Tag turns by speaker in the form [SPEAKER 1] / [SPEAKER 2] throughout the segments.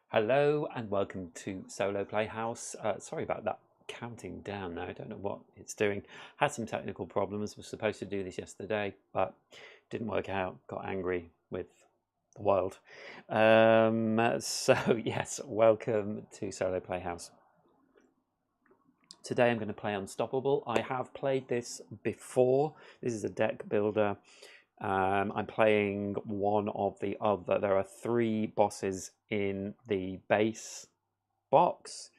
[SPEAKER 1] Hello and welcome to Solo Playhouse. Sorry about that counting down now. I don't know what it's doing. Had some technical problems. Was supposed to do this yesterday, but didn't work out. Got angry with the world. So yes, welcome to Solo Playhouse. Today I'm going to play Unstoppable. I have played this before. This is a deck builder. I'm playing one of the other. There are 3 bosses in the base box.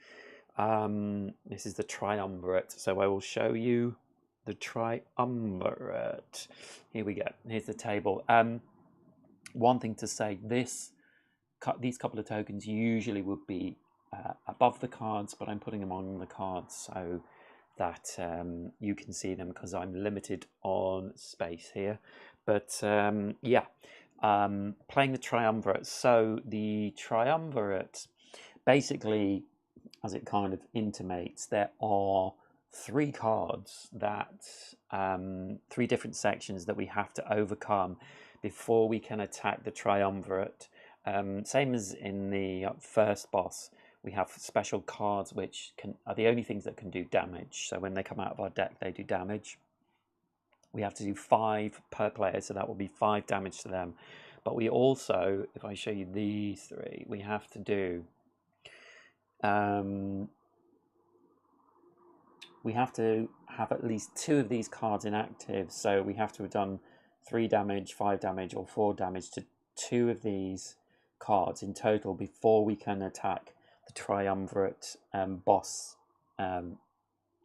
[SPEAKER 1] This is the Triumvirate, so I will show you the Triumvirate. Here we go. Here's the table. One thing to say: these couple of tokens usually would be above the cards, but I'm putting them on the cards so that you can see them because I'm limited on space here. But yeah, playing the Triumvirate. So the Triumvirate, basically, as it kind of intimates, there are 3 cards that 3 different sections that we have to overcome before we can attack the Triumvirate. Same as in the first boss, we have special cards which are the only things that can do damage. So when they come out of our deck, they do damage. We have to do 5 per player, so that will be 5 damage to them. But we also, if I show you these 3, we have to do we have to have at least 2 of these cards inactive, so we have to have done 3 damage, 5 damage, or 4 damage to 2 of these cards in total before we can attack the Triumvirate boss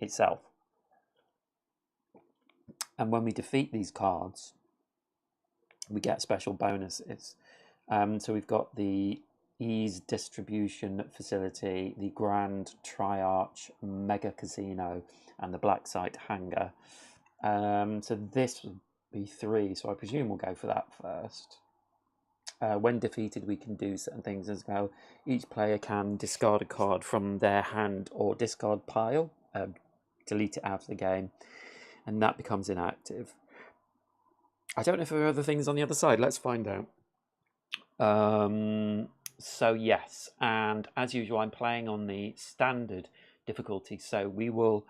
[SPEAKER 1] itself. And when we defeat these cards, we get special bonuses. So we've got the Ease Distribution Facility, the Grand Triarch Mega Casino, and the Black Site Hangar. So this would be 3, so I presume we'll go for that first. When defeated, we can do certain things as well. Each player can discard a card from their hand or discard pile, delete it out of the game, and that becomes inactive. I don't know if there are other things on the other side. Let's find out. So yes, and as usual, I'm playing on the standard difficulty, so we will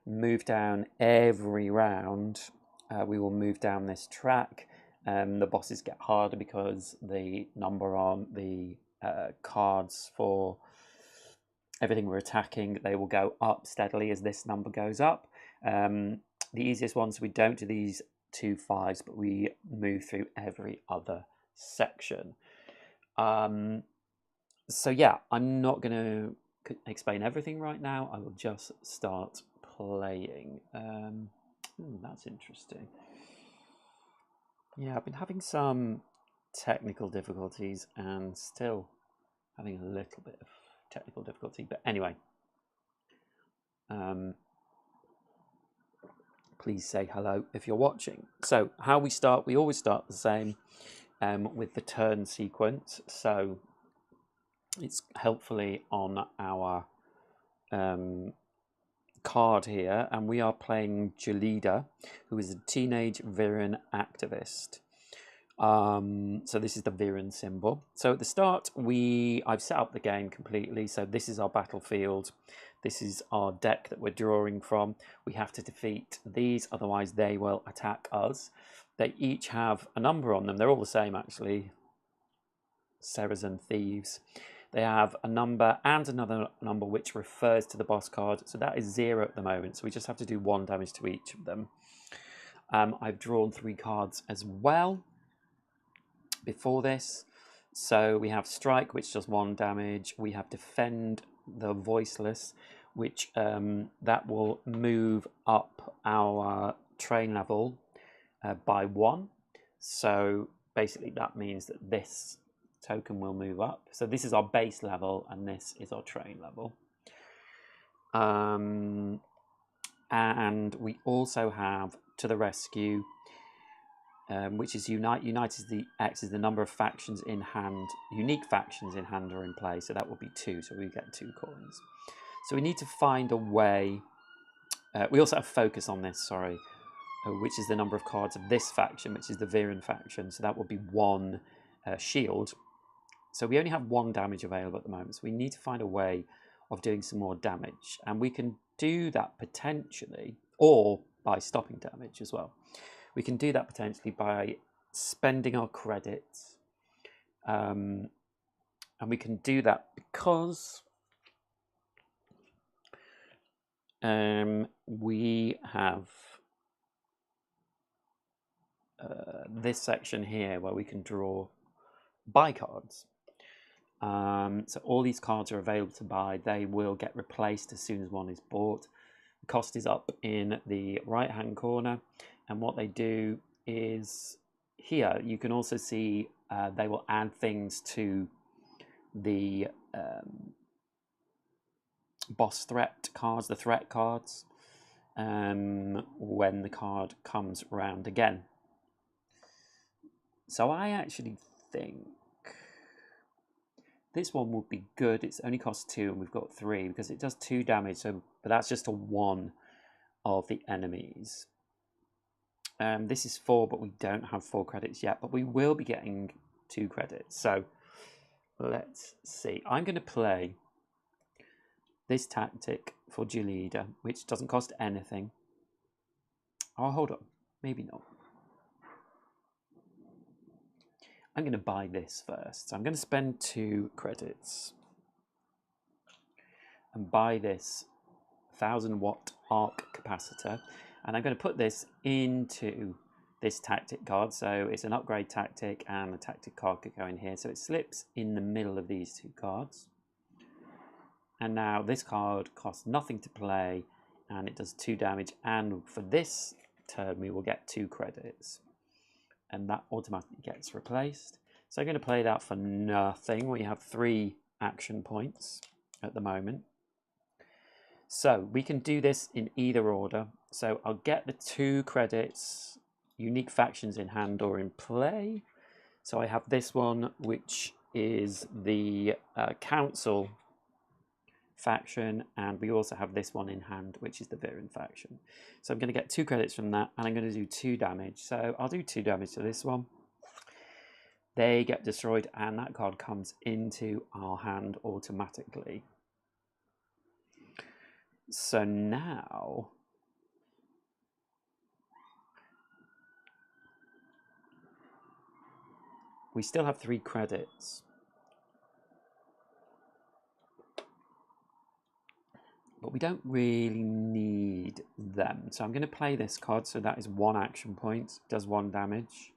[SPEAKER 1] move down every round. We will move down this track. The bosses get harder because the number on the cards for everything we're attacking, they will go up steadily as this number goes up. The easiest ones, we don't do these 2 5s, but we move through every other section. So yeah, I'm not going to explain everything right now. I will just start playing. That's interesting. Yeah, I've been having some technical difficulties and still having a little bit of technical difficulty. But anyway, please say hello if you're watching. So how we start, we always start the same with the turn sequence. So it's helpfully on our card here, and we are playing Jalida, who is a teenage Viren activist. So this is the Viren symbol. So at the start, I've set up the game completely. So this is our battlefield. This is our deck that we're drawing from. We have to defeat these, otherwise they will attack us. They each have a number on them. They're all the same, actually. Saracen Thieves. They have a number and another number which refers to the boss card. So that is 0 at the moment. So we just have to do 1 damage to each of them. I've drawn 3 cards as well before this. So we have Strike, which does 1 damage. We have Defend the Voiceless, which that will move up our train level by 1. So basically that means that this token will move up. So this is our base level and this is our train level. And we also have To the Rescue, which is Unite. Unite is the X is the number of factions in hand, unique factions in hand or in play. So that will be 2. So we get 2 coins. So we need to find a way. We also have Focus on this, sorry, which is the number of cards of this faction, which is the Viren faction. So that will be 1 shield. So we only have 1 damage available at the moment, so we need to find a way of doing some more damage. And we can do that potentially, or by stopping damage as well. We can do that potentially by spending our credits. And we can do that because we have this section here where we can draw buy cards. So all these cards are available to buy. They will get replaced as soon as one is bought. The cost is up in the right hand corner, and what they do is here you can also see they will add things to the boss threat cards, the threat cards, when the card comes round again. So I actually think this one would be good. It's only costs 2 and we've got 3 because it does 2 damage. So, but that's just to one of the enemies. This is 4, but we don't have 4 credits yet. But we will be getting 2 credits. So let's see. I'm going to play this tactic for Julida, which doesn't cost anything. Oh, hold on. Maybe not. I'm going to buy this first. So I'm going to spend 2 credits and buy this 1000-watt arc capacitor. And I'm going to put this into this tactic card. So it's an upgrade tactic, and a tactic card could go in here. So it slips in the middle of these 2 cards. And now this card costs nothing to play, and it does 2 damage. And for this turn, we will get 2 credits. And that automatically gets replaced. So I'm going to play that for nothing. We have 3 action points at the moment. So we can do this in either order. So I'll get the 2 credits, unique factions in hand or in play. So I have this one, which is the Council faction, and we also have this one in hand, which is the Viren faction. So I'm going to get 2 credits from that, and I'm going to do 2 damage. So I'll do 2 damage to this one. They get destroyed, and that card comes into our hand automatically. So now we still have 3 credits. But we don't really need them. So I'm going to play this card. So that is 1 action point. Does 1 damage.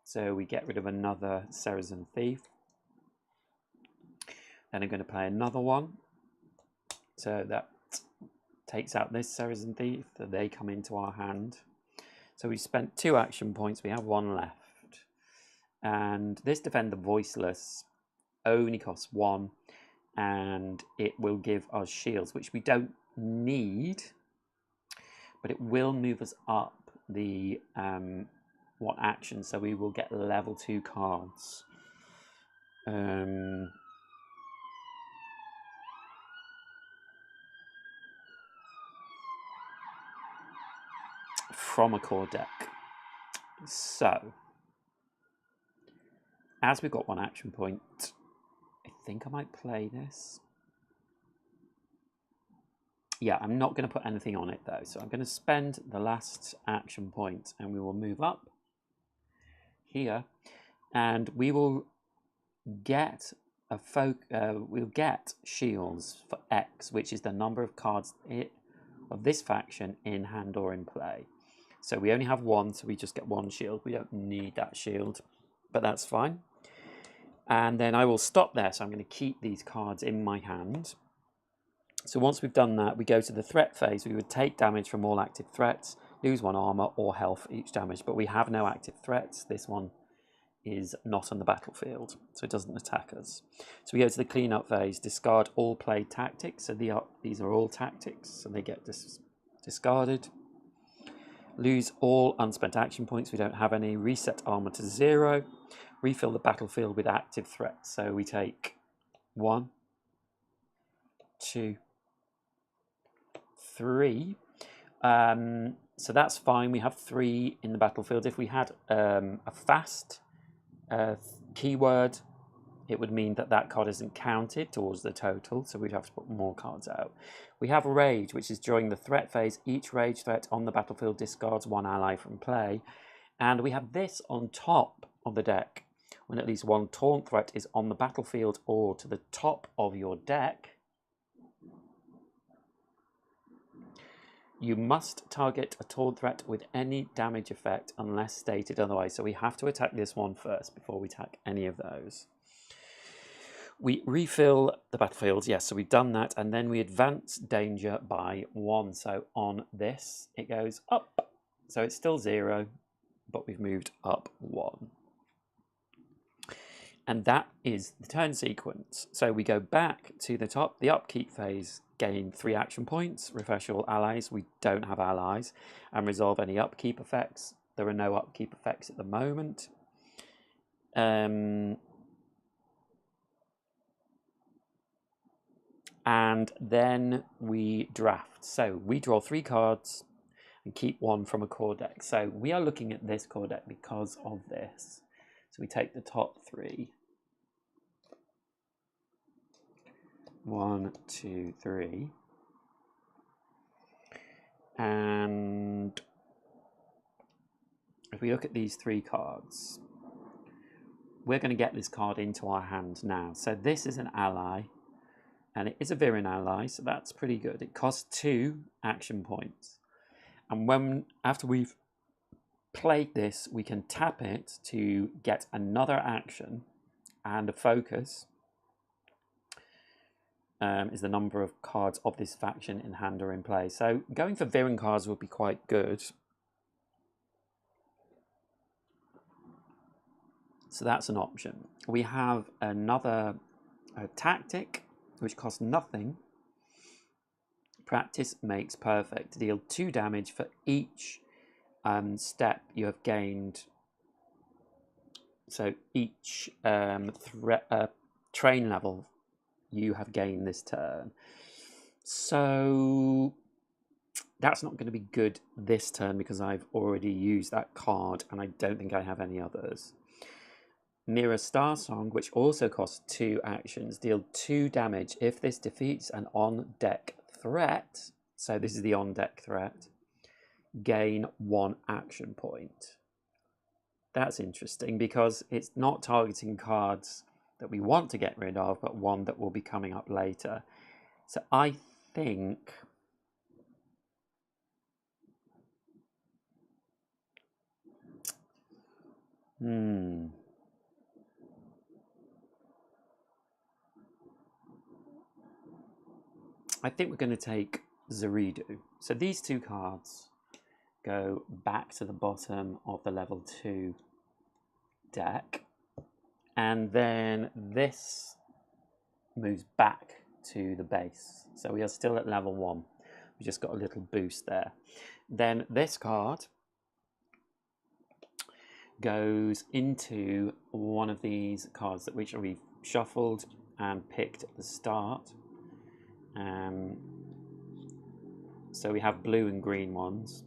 [SPEAKER 1] So we get rid of another Sarazen Thief. Then I'm going to play another one. So that takes out this Sarazen Thief. So they come into our hand. So we've spent 2 action points. We have 1 left. And this Defend the Voiceless only costs 1. And it will give us shields, which we don't need, but it will move us up the 1 action, so we will get level 2 cards. From a core deck. So, as we've got 1 action point, I think I might play this. Yeah, I'm not going to put anything on it though. So I'm going to spend the last action point, and we will move up here, and we will get we'll get shields for X, which is the number of cards of this faction in hand or in play. So we only have 1, so we just get 1 shield. We don't need that shield, but that's fine. And then I will stop there. So I'm going to keep these cards in my hand. So once we've done that, we go to the threat phase. We would take damage from all active threats, lose 1 armor or health for each damage, but we have no active threats. This one is not on the battlefield, so it doesn't attack us. So we go to the cleanup phase, discard all played tactics. So these are all tactics, so they get discarded. Lose all unspent action points. We don't have any. Reset armor to 0. Refill the battlefield with active threats. So we take 1, 2, 3. So that's fine. We have 3 in the battlefield. If we had a fast keyword it would mean that that card isn't counted towards the total, so we'd have to put more cards out. We have Rage, which is during the threat phase, each rage threat on the battlefield discards one ally from play. And we have this on top of the deck. When at least one taunt threat is on the battlefield or to the top of your deck, you must target a taunt threat with any damage effect unless stated otherwise. So we have to attack this one first before we attack any of those. We refill the battlefield, yes, so we've done that, and then we advance danger by 1. So on this, it goes up. So it's still 0, but we've moved up 1. And that is the turn sequence. So we go back to the top. The upkeep phase, gain 3 action points, refresh all allies. We don't have allies. And resolve any upkeep effects. There are no upkeep effects at the moment. And then we draft. So we draw 3 cards and keep 1 from a core deck. So we are looking at this core deck because of this. So we take the top 3. 1, 2, 3. And if we look at these 3 cards, we're going to get this card into our hand now. So this is an ally, and it is a Viren ally, so that's pretty good. It costs 2 action points. And after we've played this, we can tap it to get another action, and a focus is the number of cards of this faction in hand or in play. So going for Viren cards would be quite good. So that's an option. We have another tactic, which costs nothing. Practice makes perfect. Deal 2 damage for each step you have gained. So each train level you have gained this turn. So that's not going to be good this turn because I've already used that card and I don't think I have any others. Mirror Star Song, which also costs 2 actions, deal 2 damage if this defeats an on-deck threat. So this is the on-deck threat. Gain 1 action point. That's interesting because it's not targeting cards that we want to get rid of, but one that will be coming up later. So I think I think we're going to take Zeridu. So these 2 cards go back to the bottom of the level 2 deck. And then this moves back to the base. So we are still at level 1. We just got a little boost there. Then this card goes into one of these cards that which we've shuffled and picked at the start. So we have blue and green ones.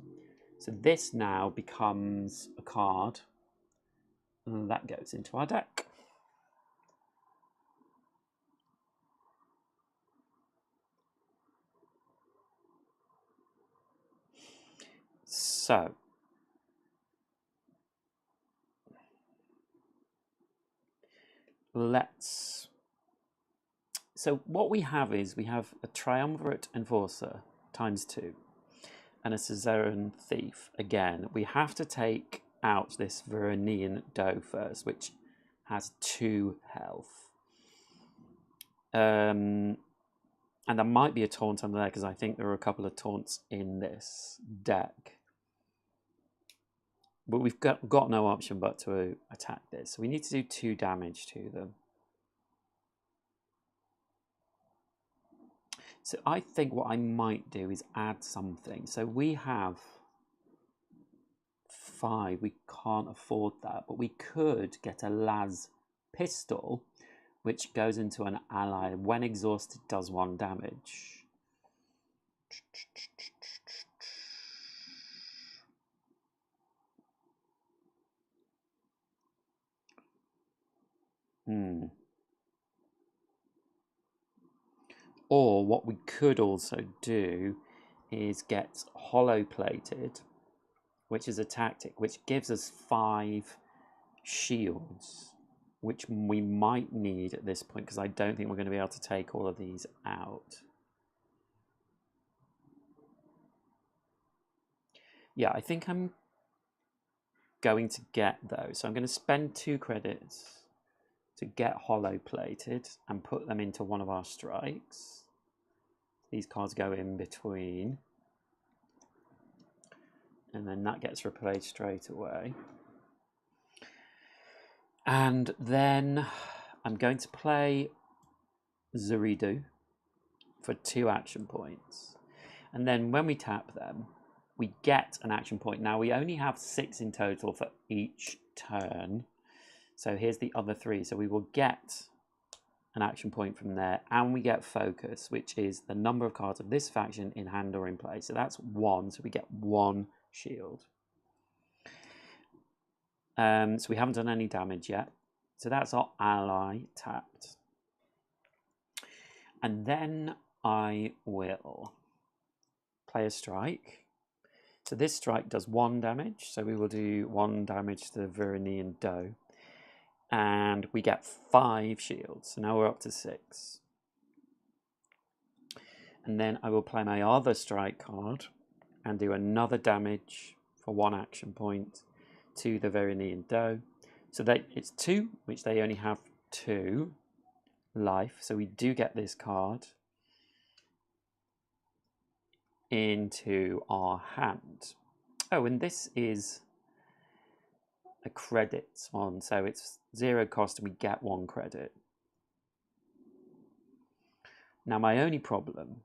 [SPEAKER 1] So this now becomes a card, and that goes into our deck. So so what we have is we have a Triumvirate Enforcer ×2 and a Caesarean Thief. Again, we have to take out this Verenian Doe first, which has 2 health. And there might be a taunt under there because I think there are a couple of taunts in this deck. But we've got no option but to attack this. So we need to do 2 damage to them. So I think what I might do is add something. So we have 5. We can't afford that. But we could get a Las Pistol, which goes into an ally. When exhausted, does 1 damage. Or what we could also do is get hollow plated, which is a tactic which gives us 5 shields, which we might need at this point because I don't think we're going to be able to take all of these out. Yeah, I think I'm going to get those. So I'm going to spend 2 credits to get hollow plated and put them into one of our strikes. These cards go in between. And then that gets replaced straight away. And then I'm going to play Zuridu for 2 action points. And then when we tap them, we get an action point. Now we only have 6 in total for each turn. So here's the other 3. So we will get an action point from there, and we get focus, which is the number of cards of this faction in hand or in play. So that's 1. So we get 1 shield. So we haven't done any damage yet. So that's our ally tapped. And then I will play a strike. So this strike does 1 damage. So we will do 1 damage to the Verinian Doe. And we get 5 shields. So now we're up to 6. And then I will play my other strike card and do another damage for 1 action point to the Verinian Doe. So it's 2, which they only have 2 life. So we do get this card into our hand. Oh, and this is a credit one, so it's 0 cost and we get 1 credit. Now my only problem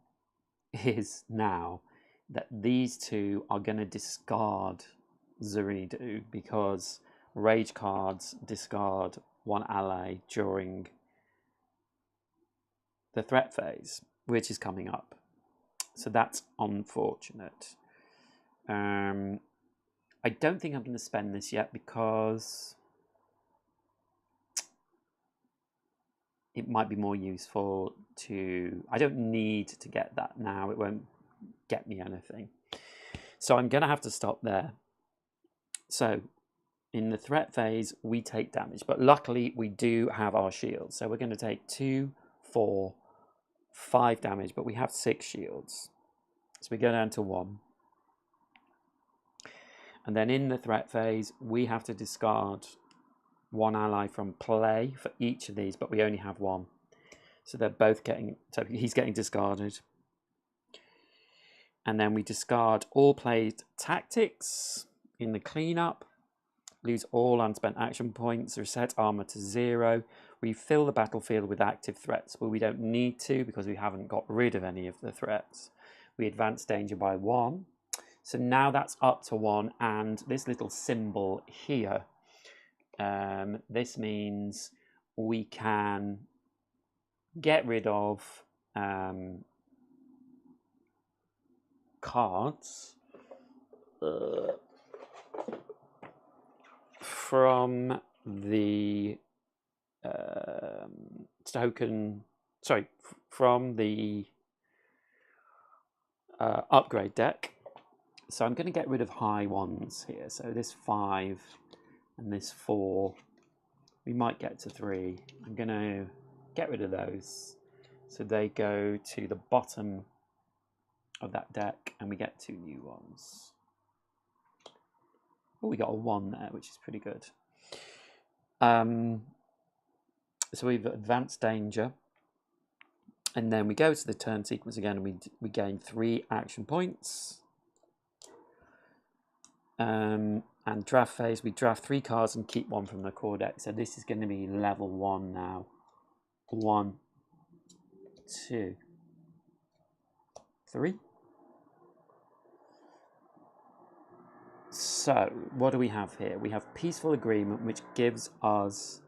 [SPEAKER 1] is now that these 2 are going to discard Zuridu because rage cards discard 1 ally during the threat phase, which is coming up. So that's unfortunate. I don't think I'm going to spend this yet because it might be more useful to... I don't need to get that now. It won't get me anything. So I'm going to have to stop there. So in the threat phase, we take damage. But luckily, we do have our shields. So we're going to take 2, 4, 5 damage. But we have 6 shields. So we go down to 1. And then in the threat phase, we have to discard 1 ally from play for each of these, but we only have 1. So they're both getting... So he's getting discarded. And then we discard all played tactics in the cleanup. Lose all unspent action points. Reset armor to 0. We fill the battlefield with active threats, but we don't need to because we haven't got rid of any of the threats. We advance danger by 1. So now that's up to 1, and this little symbol here, this means we can get rid of cards from the from the upgrade deck. So I'm going to get rid of high ones here. So this 5 and this 4, we might get to 3. I'm going to get rid of those. So they go to the bottom of that deck and we get 2 new ones. Oh, we got a 1 there, which is pretty good. So we've advanced danger. And then we go to the turn sequence again and we gain 3 action points. And draft phase, we draft 3 cards and keep 1 from the core deck. So this is going to be level 1 now. 1, 2, 3. So what do we have here? We have Peaceful Agreement, which gives us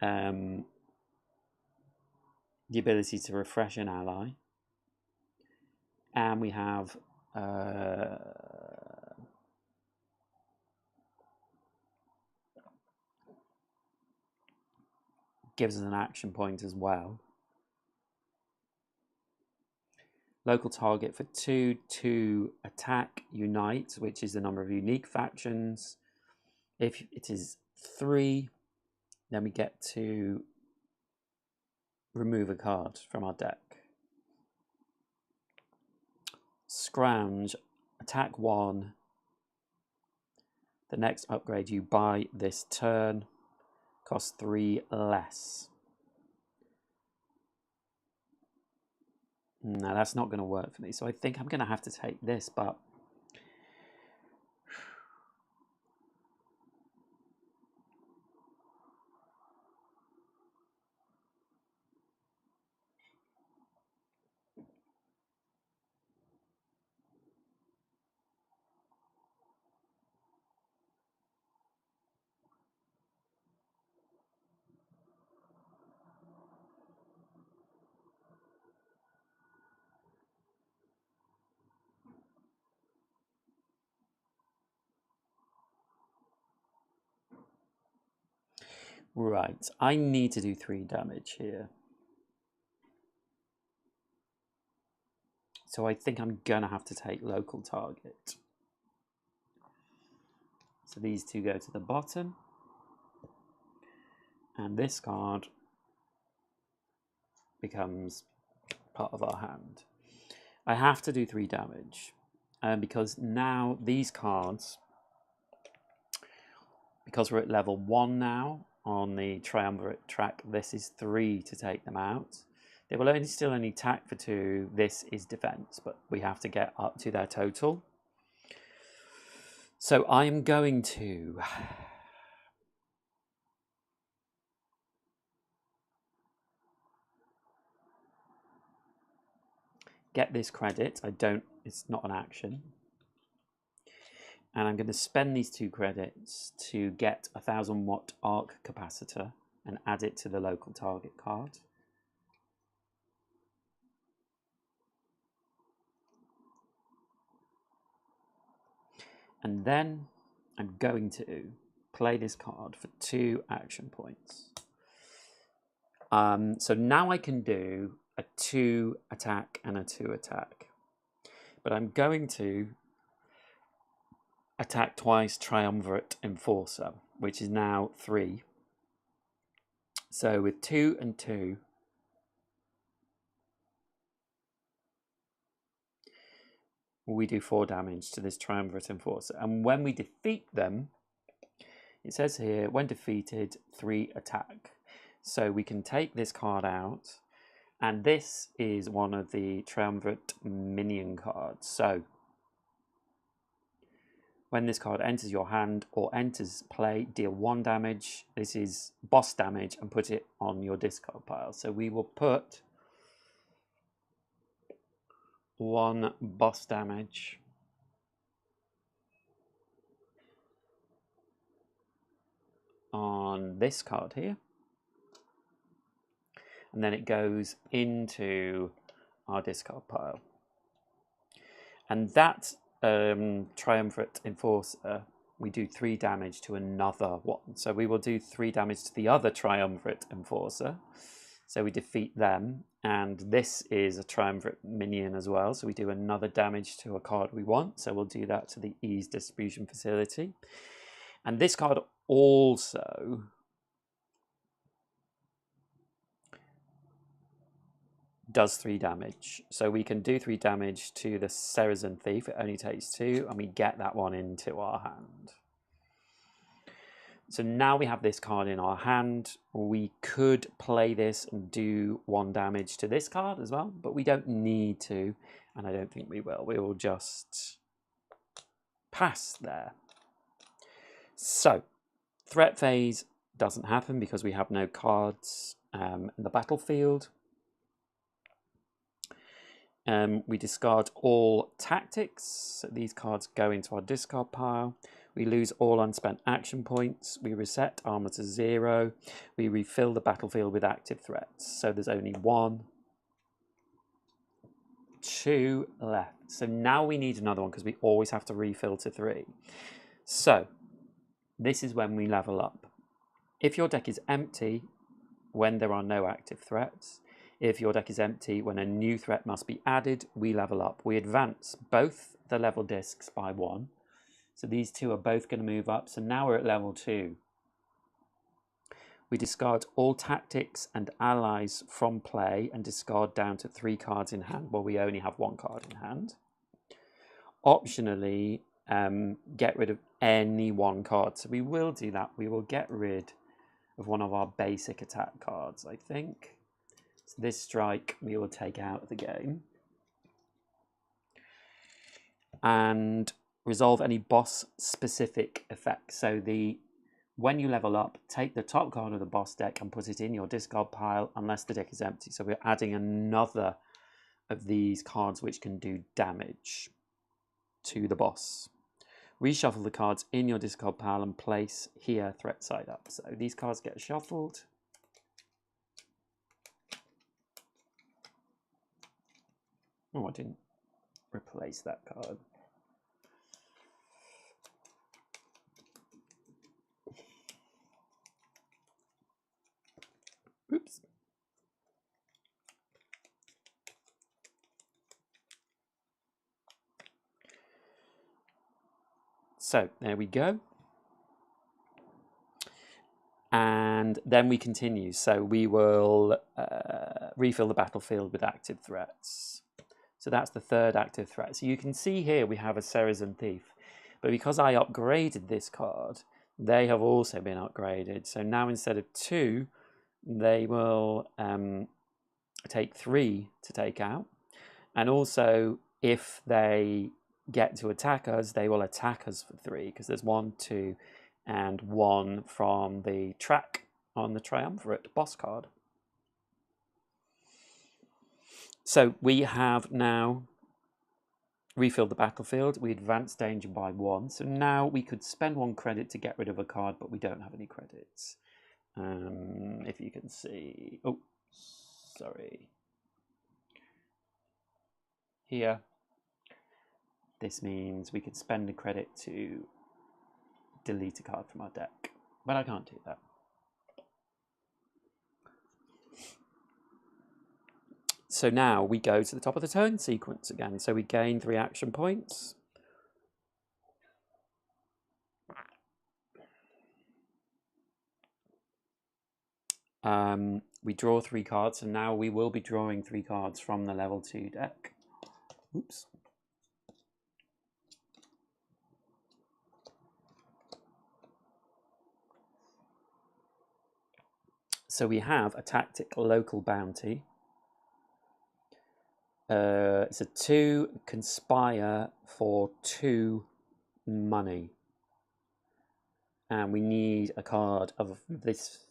[SPEAKER 1] the ability to refresh an ally. And we have gives us an action point as well. Local target for 2, 2 attack, unite, which is the number of unique factions. If it is 3, then we get to remove a card from our deck. Scrounge, attack 1. The next upgrade you buy this turn costs 3 less. No, that's not going to work for me. So I think I'm going to have to take this, but right, I need to do 3 damage here. So I think I'm going to have to take local target. So these 2 go to the bottom. And this card becomes part of our hand. I have to do 3 damage. Because now these cards, because we're at level 1 now on the Triumvirate track, this is 3 to take them out. They will still only attack for 2. This is defense, but we have to get up to their total. So I am going to get this credit. It's not an action. And I'm going to spend these 2 credits to get a 1000-watt arc capacitor and add it to the local target card. And then I'm going to play this card for 2 action points. So now I can do a 2 attack and a 2 attack. But I'm going to attack twice Triumvirate Enforcer, which is now 3. So with 2 and 2, we do 4 damage to this Triumvirate Enforcer. And when we defeat them, it says here, when defeated, 3 attack. So we can take this card out, and this is one of the Triumvirate minion cards. So when this card enters your hand or enters play, deal 1 damage. This is boss damage, and put it on your discard pile. So we will put 1 boss damage on this card here. And then it goes into our discard pile. And that Triumvirate Enforcer, we do 3 damage to another one. So we will do 3 damage to the other Triumvirate Enforcer. So we defeat them. And this is a Triumvirate minion as well. So we do another damage to a card we want. So we'll do that to the Ease Distribution Facility. And this card also does 3 damage. So we can do 3 damage to the Serazin Thief. It only takes 2, and we get that one into our hand. So now we have this card in our hand. We could play this and do 1 damage to this card as well, but we don't need to, and I don't think we will. We will just pass there. So, threat phase doesn't happen because we have no cards in the battlefield. We discard all tactics. So these cards go into our discard pile. We lose all unspent action points. We reset armor to 0. We refill the battlefield with active threats. So there's only 1, 2 left. So now we need another one because we always have to refill to 3. So this is when we level up. If your deck is empty when there are no active threats, If your deck is empty, when a new threat must be added, we level up. We advance both the level discs by 1. So these two are both going to move up. So now we're at level 2. We discard all tactics and allies from play and discard down to 3 cards in hand. Well, we only have 1 card in hand. Optionally, get rid of any 1 card. So we will do that. We will get rid of one of our basic attack cards, I think. So this strike we will take out of the game. And resolve any boss-specific effects. So when you level up, take the top card of the boss deck and put it in your discard pile unless the deck is empty. So we're adding another of these cards which can do damage to the boss. Reshuffle the cards in your discard pile and place here threat side up. So these cards get shuffled. Oh, I didn't replace that card. Oops. So there we go. And then we continue. So we will refill the battlefield with active threats. So that's the 3rd active threat. So you can see here we have a Serazen Thief. But because I upgraded this card, they have also been upgraded. So now instead of 2, they will take 3 to take out. And also, if they get to attack us, they will attack us for 3, because there's 1, 2, and 1 from the track on the Triumvirate boss card. So we have now refilled the battlefield. We advance danger by 1. So now we could spend 1 credit to get rid of a card, but we don't have any credits. If you can see... Oh, sorry. Here. This means we could spend a credit to delete a card from our deck. But I can't do that. So now we go to the top of the turn sequence again. So we gain 3 action points. We draw 3 cards, and now we will be drawing 3 cards from the level 2 deck. Oops. So we have a tactic local bounty. It's a 2 conspire for 2 money. And we need a card of this,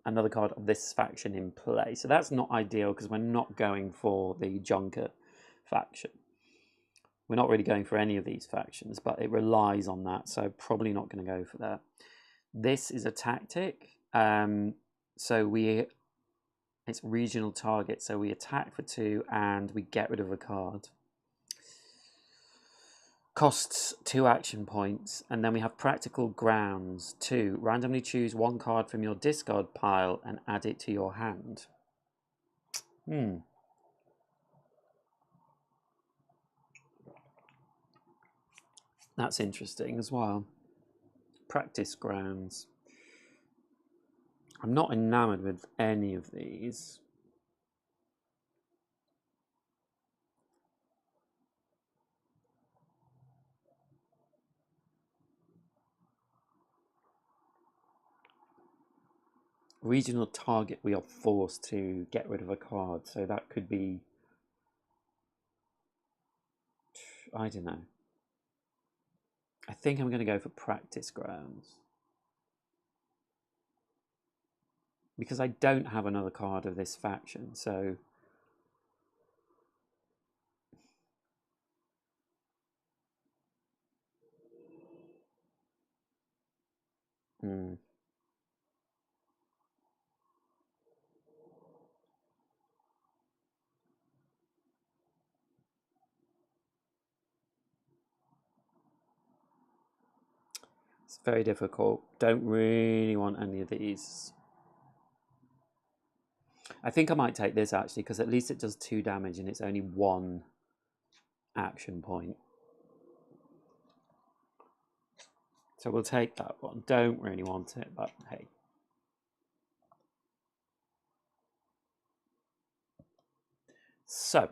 [SPEAKER 1] another card of this faction in play. So that's not ideal because we're not going for the Junker faction. We're not really going for any of these factions, but it relies on that. So probably not going to go for that. This is a tactic. So it's regional target. So we attack for 2 and we get rid of a card. Costs 2 action points, and then we have practical grounds. 2, randomly choose 1 card from your discard pile and add it to your hand. That's interesting as well. Practice grounds. I'm not enamored with any of these. Regional target, we are forced to get rid of a card, so that could be, I don't know. I think I'm going to go for practice grounds. Because I don't have another card of this faction, so... It's very difficult. Don't really want any of these. I think I might take this actually, because at least it does 2 damage and it's only 1 action point. So we'll take that one. Don't really want it, but hey. So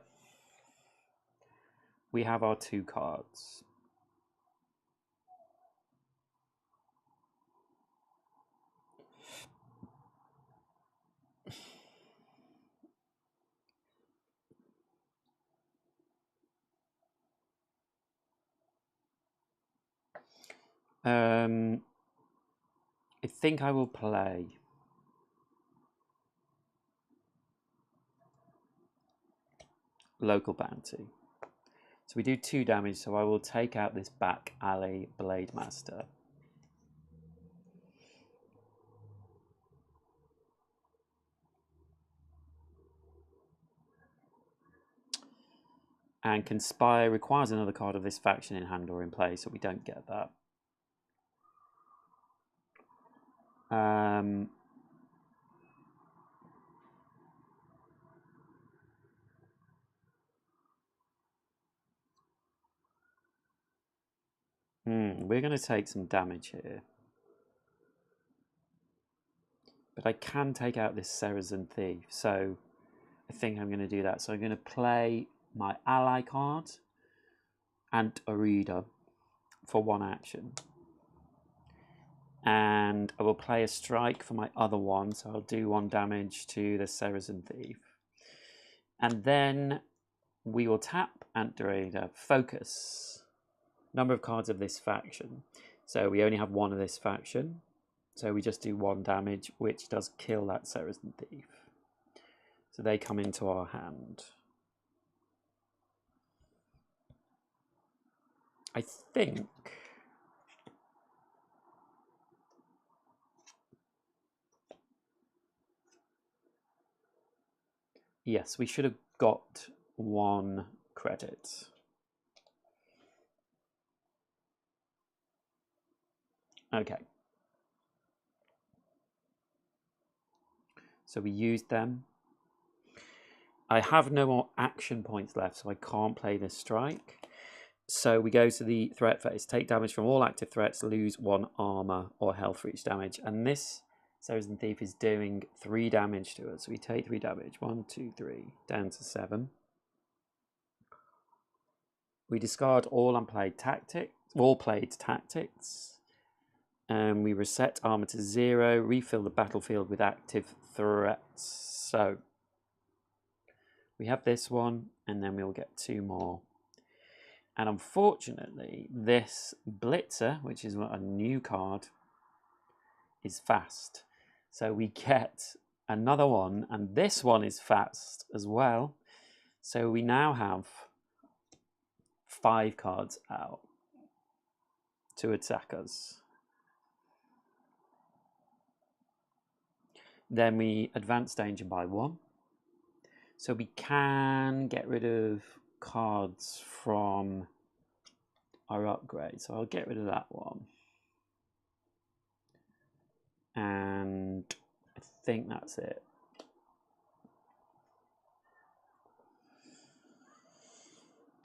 [SPEAKER 1] we have our 2 cards. I think I will play Local Bounty. So we do 2 damage, so I will take out this back alley Blade Master. And Conspire requires another card of this faction in hand or in play, so we don't get that. We're going to take some damage here. But I can take out this Saracen Thief, so I think I'm going to do that. So I'm going to play my ally card and a reader for 1 action. And I will play a strike for my other one, so I'll do 1 damage to the Saracen Thief. And then we will tap Anti-Raider, focus. Number of cards of this faction. So we only have 1 of this faction. So we just do 1 damage, which does kill that Saracen Thief. So they come into our hand. I think... yes, we should have got 1 credit. Okay. So we used them. I have no more action points left, so I can't play this strike. So we go to the threat phase. Take damage from all active threats, lose 1 armor or health for each damage. And this Saracen Thief is doing 3 damage to us. So we take 3 damage. 1, 2, 3, down to 7. We discard all unplayed tactics, all played tactics. And we reset armor to 0, refill the battlefield with active threats. So we have this one, and then we'll get 2 more. And unfortunately, this Blitzer, which is a new card, is fast. So we get another one, and this one is fast as well. So we now have 5 cards out to attack us. Then we advance danger by 1. So we can get rid of cards from our upgrade. So I'll get rid of that one. And I think that's it.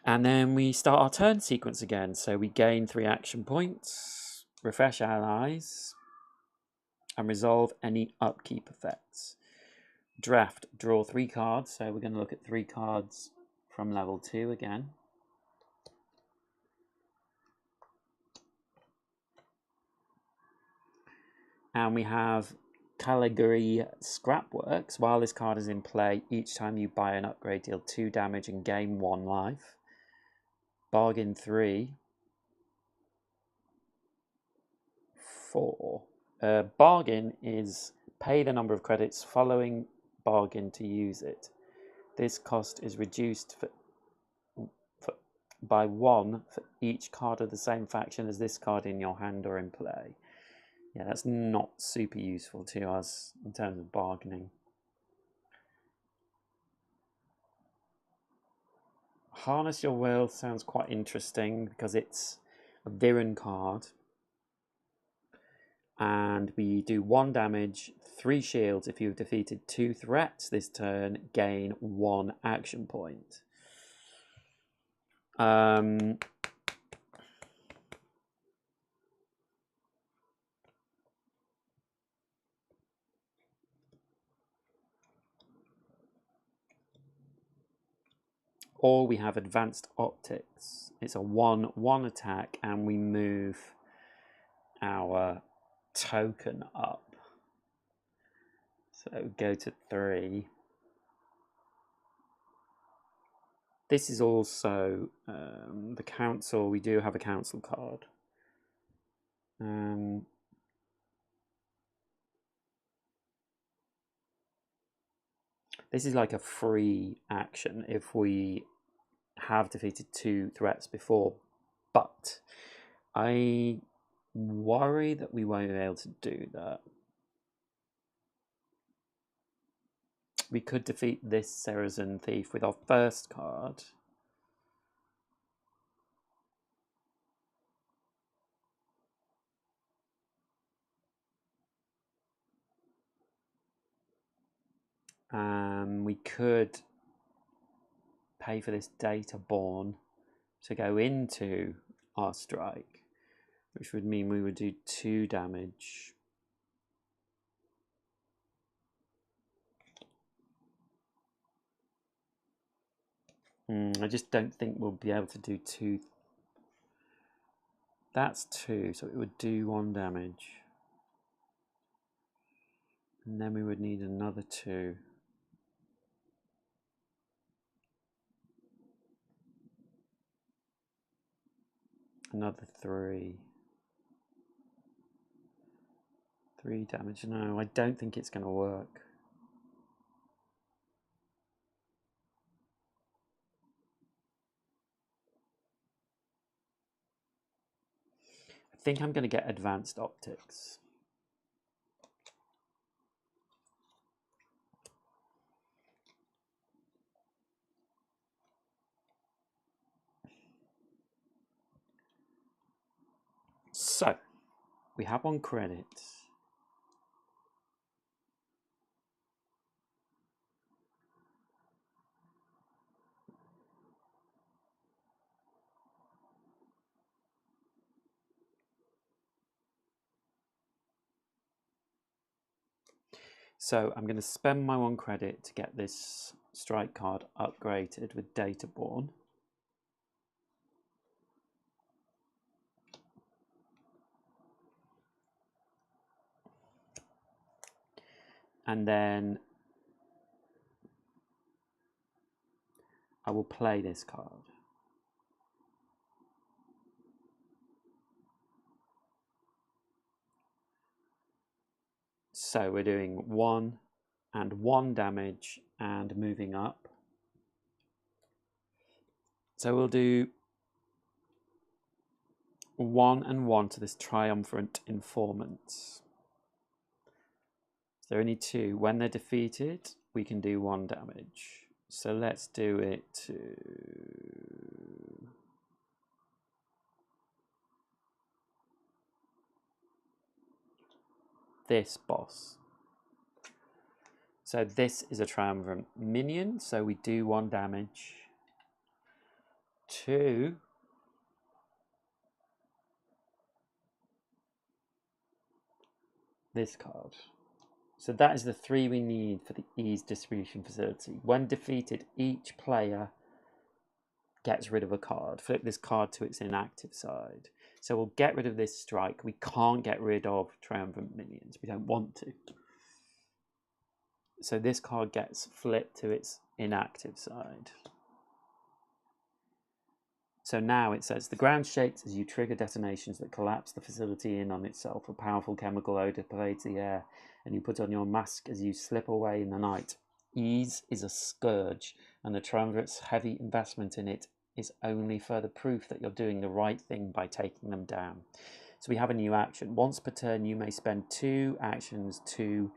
[SPEAKER 1] And then we start our turn sequence again. So we gain 3 action points, refresh allies, and resolve any upkeep effects. Draft, draw 3 cards. So we're going to look at 3 cards from level 2 again. And we have Caligari Scrapworks. While this card is in play, each time you buy an upgrade, deal 2 damage and gain 1 life. Bargain 3. 4. Bargain is pay the number of credits following bargain to use it. This cost is reduced by 1 for each card of the same faction as this card in your hand or in play. Yeah, that's not super useful to us in terms of bargaining. Harness Your Will sounds quite interesting because it's a Viren card. And we do 1 damage, 3 shields. If you've defeated 2 threats this turn, gain 1 action point. Or we have advanced optics. It's a 1/1 attack, and we move our token up. So go to 3. This is also the council. We do have a council card. This is like a free action if we have defeated 2 threats before, but I worry that we won't be able to do that. We could defeat this Saracen Thief with our first card. We could pay for this Data Born to go into our strike, which would mean we would do 2 damage. I just don't think we'll be able to do 2. That's 2, so it would do 1 damage. And then we would need another 2. Another 3. 3 damage. No, I don't think it's going to work. I think I'm going to get advanced optics. So, we have 1 credit. So I'm going to spend my 1 credit to get this strike card upgraded with Data Born. And then I will play this card. So we're doing 1 and 1 damage and moving up. So we'll do 1 and 1 to this Triumvirate Informants. So there are only 2. When they're defeated, we can do 1 damage. So let's do it to this boss. So this is a Triumvirate minion, so we do 1 damage to this card. So that is the 3 we need for the ease distribution facility. When defeated, each player gets rid of a card. Flip this card to its inactive side. So we'll get rid of this strike. We can't get rid of Triumvirate minions. We don't want to. So this card gets flipped to its inactive side. So now it says, the ground shakes as you trigger detonations that collapse the facility in on itself. A powerful chemical odor pervades the air, and you put on your mask as you slip away in the night. Ease is a scourge, and the Triumvirate's heavy investment in it is only further proof that you're doing the right thing by taking them down. So we have a new action. Once per turn, you may spend 2 actions to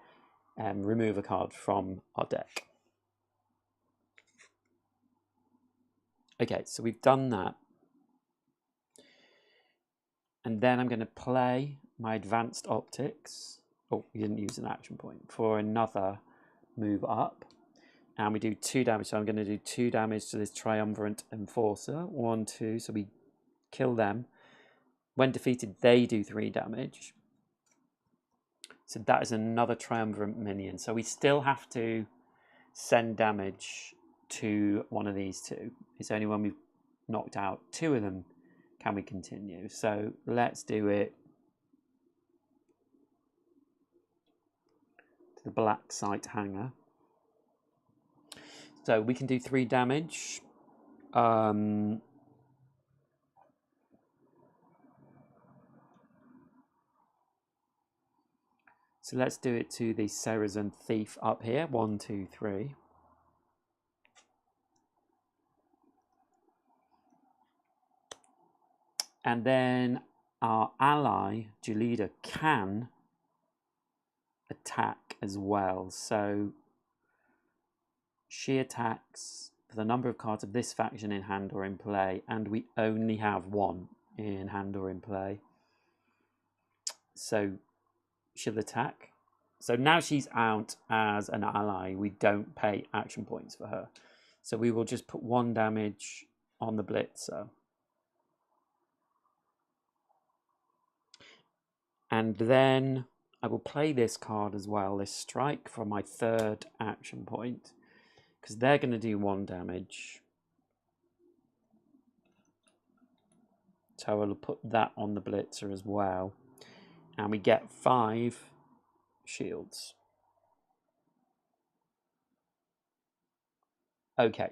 [SPEAKER 1] remove a card from our deck. Okay, so we've done that. And then I'm going to play my advanced optics. Oh, we didn't use an action point for another move up. And we do 2 damage. So I'm going to do 2 damage to this Triumvirate Enforcer. 1, 2. So we kill them. When defeated, they do 3 damage. So that is another Triumvirate minion. So we still have to send damage to one of these two. It's only when we've knocked out 2 of them can we continue. So let's do it to the black sight hanger. So we can do 3 damage. So let's do it to the Saracen Thief up here. 1, 2, 3. And then our ally, Julida, can attack as well. So she attacks for the number of cards of this faction in hand or in play, and we only have 1 in hand or in play. So she'll attack. So now she's out as an ally. We don't pay action points for her. So we will just put 1 damage on the Blitzer. And then I will play this card as well, this strike, for my 3rd action point, because they're going to do 1 damage. So I'll put that on the Blitzer as well. And we get 5 shields. Okay.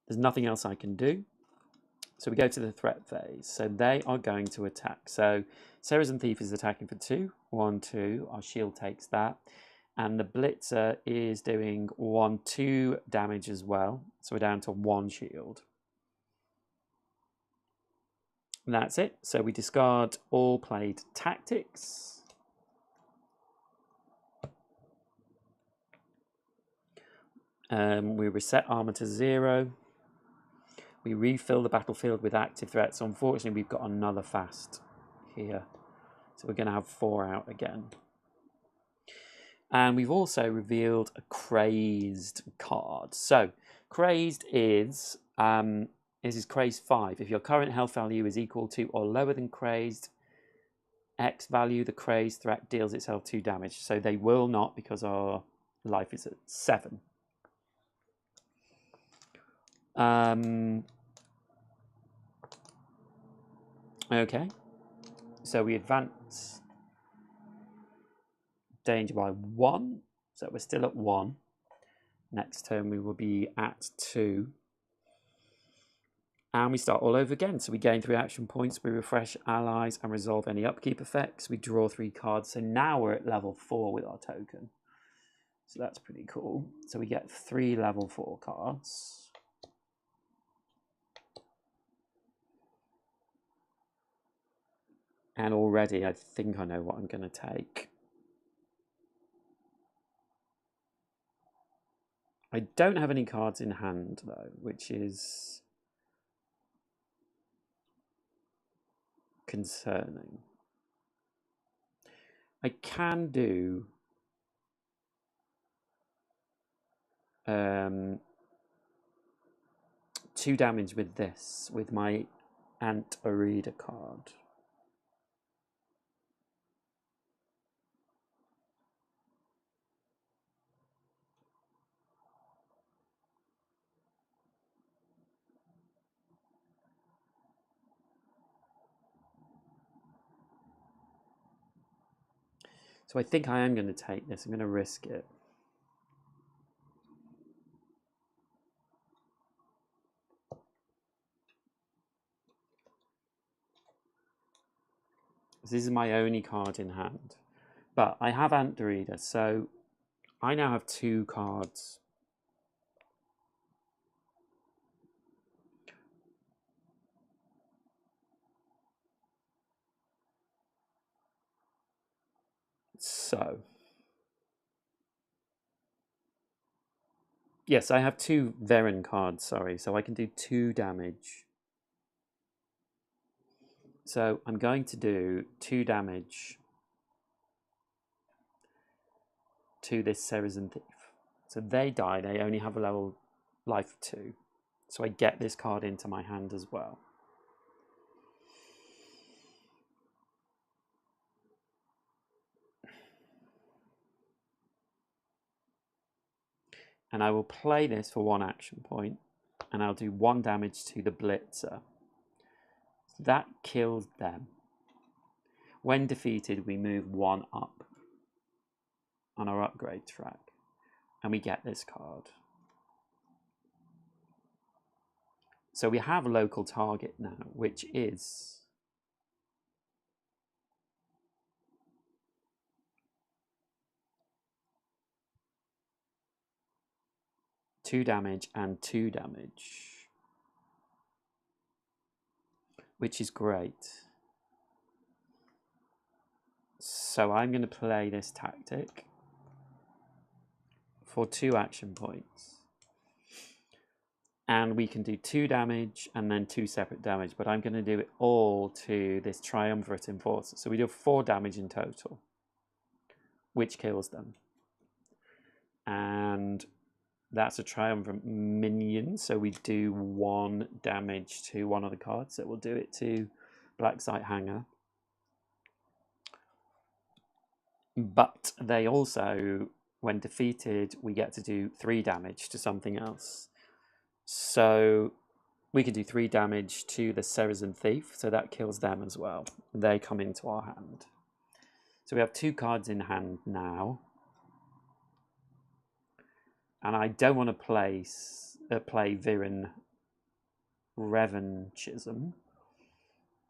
[SPEAKER 1] There's nothing else I can do. So we go to the threat phase. So they are going to attack. So Saracen Thief is attacking for 2. 1, 2. Our shield takes that. And the Blitzer is doing 1, 2 damage as well. So we're down to 1 shield. And that's it. So we discard all played tactics. We reset armor to 0. We refill the battlefield with active threats. Unfortunately, we've got another fast here. So we're going to have 4 out again. And we've also revealed a Crazed card. So Crazed is, this is Crazed 5. If your current health value is equal to or lower than Crazed X value, the Crazed threat deals itself 2 damage. So they will not, because our life is at 7. Okay, so we advance danger by 1, so we're still at 1. Next turn we will be at 2. And we start all over again. So we gain 3 action points, we refresh allies and resolve any upkeep effects. We draw 3 cards, so now we're at level 4 with our token. So that's pretty cool. So we get 3 level 4 cards. And already I think I know what I'm going to take. I don't have any cards in hand, though, which is concerning. I can do 2 damage with this, with my Ant Arida card. So I think I am going to take this. I'm going to risk it. This is my only card in hand. But I have Ant Arida, so I now have 2 cards. So yes, I have 2 Varen cards, sorry, so I can do 2 damage. So I'm going to do 2 damage to this Saracen Thief. So they die, they only have a level life 2. So I get this card into my hand as well. And I will play this for 1 action point, and I'll do 1 damage to the Blitzer. That kills them. When defeated, we move 1 up on our upgrade track, and we get this card. So we have a local target now, which is two damage and 2 damage, which is great. So I'm going to play this tactic for 2 action points. And we can do 2 damage and then 2 separate damage, but I'm going to do it all to this Triumvirate Enforcer. So we do 4 damage in total, which kills them. And that's a Triumvirate minion, so we do 1 damage to one of the cards. So we'll do it to Black Site Hanger. But they also, when defeated, we get to do 3 damage to something else. So we could do 3 damage to the Saracen Thief, so that kills them as well. They come into our hand. So we have 2 cards in hand now. And I don't want to play Viren Revanchism.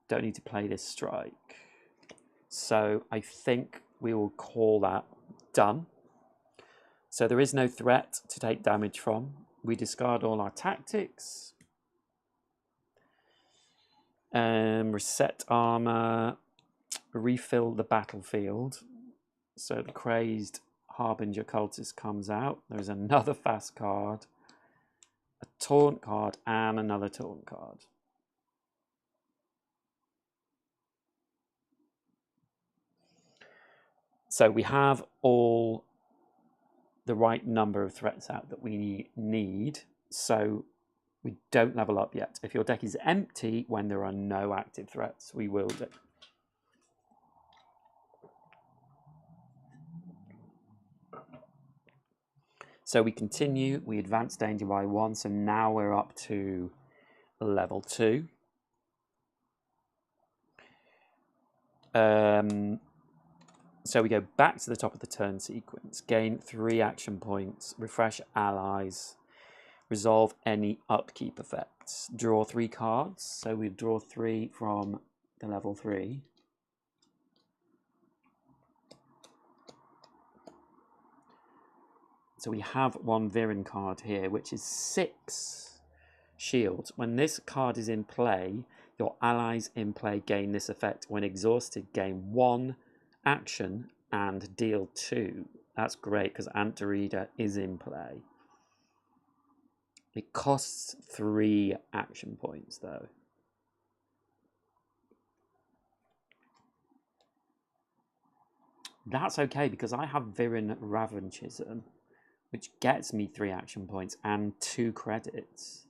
[SPEAKER 1] Don't need to play this strike. So I think we will call that done. So there is no threat to take damage from. We discard all our tactics. Reset armor. Refill the battlefield. So the Crazed Harbinger Cultist comes out. There's another fast card, a taunt card, and another taunt card. So we have all the right number of threats out that we need. So we don't level up yet. If your deck is empty when there are no active threats, we will do. So we continue, we advance danger by 1, so now we're up to level 2. So we go back to the top of the turn sequence, gain 3 action points, refresh allies, resolve any upkeep effects, draw 3 cards. So we draw 3 from the level 3. So we have 1 Viren card here, which is 6 shields. When this card is in play, your allies in play gain this effect. When exhausted, gain 1 action and deal 2. That's great because Antarida is in play. It costs 3 action points though. That's okay because I have Viren Revanchism, which gets me 3 action points and 2 credits.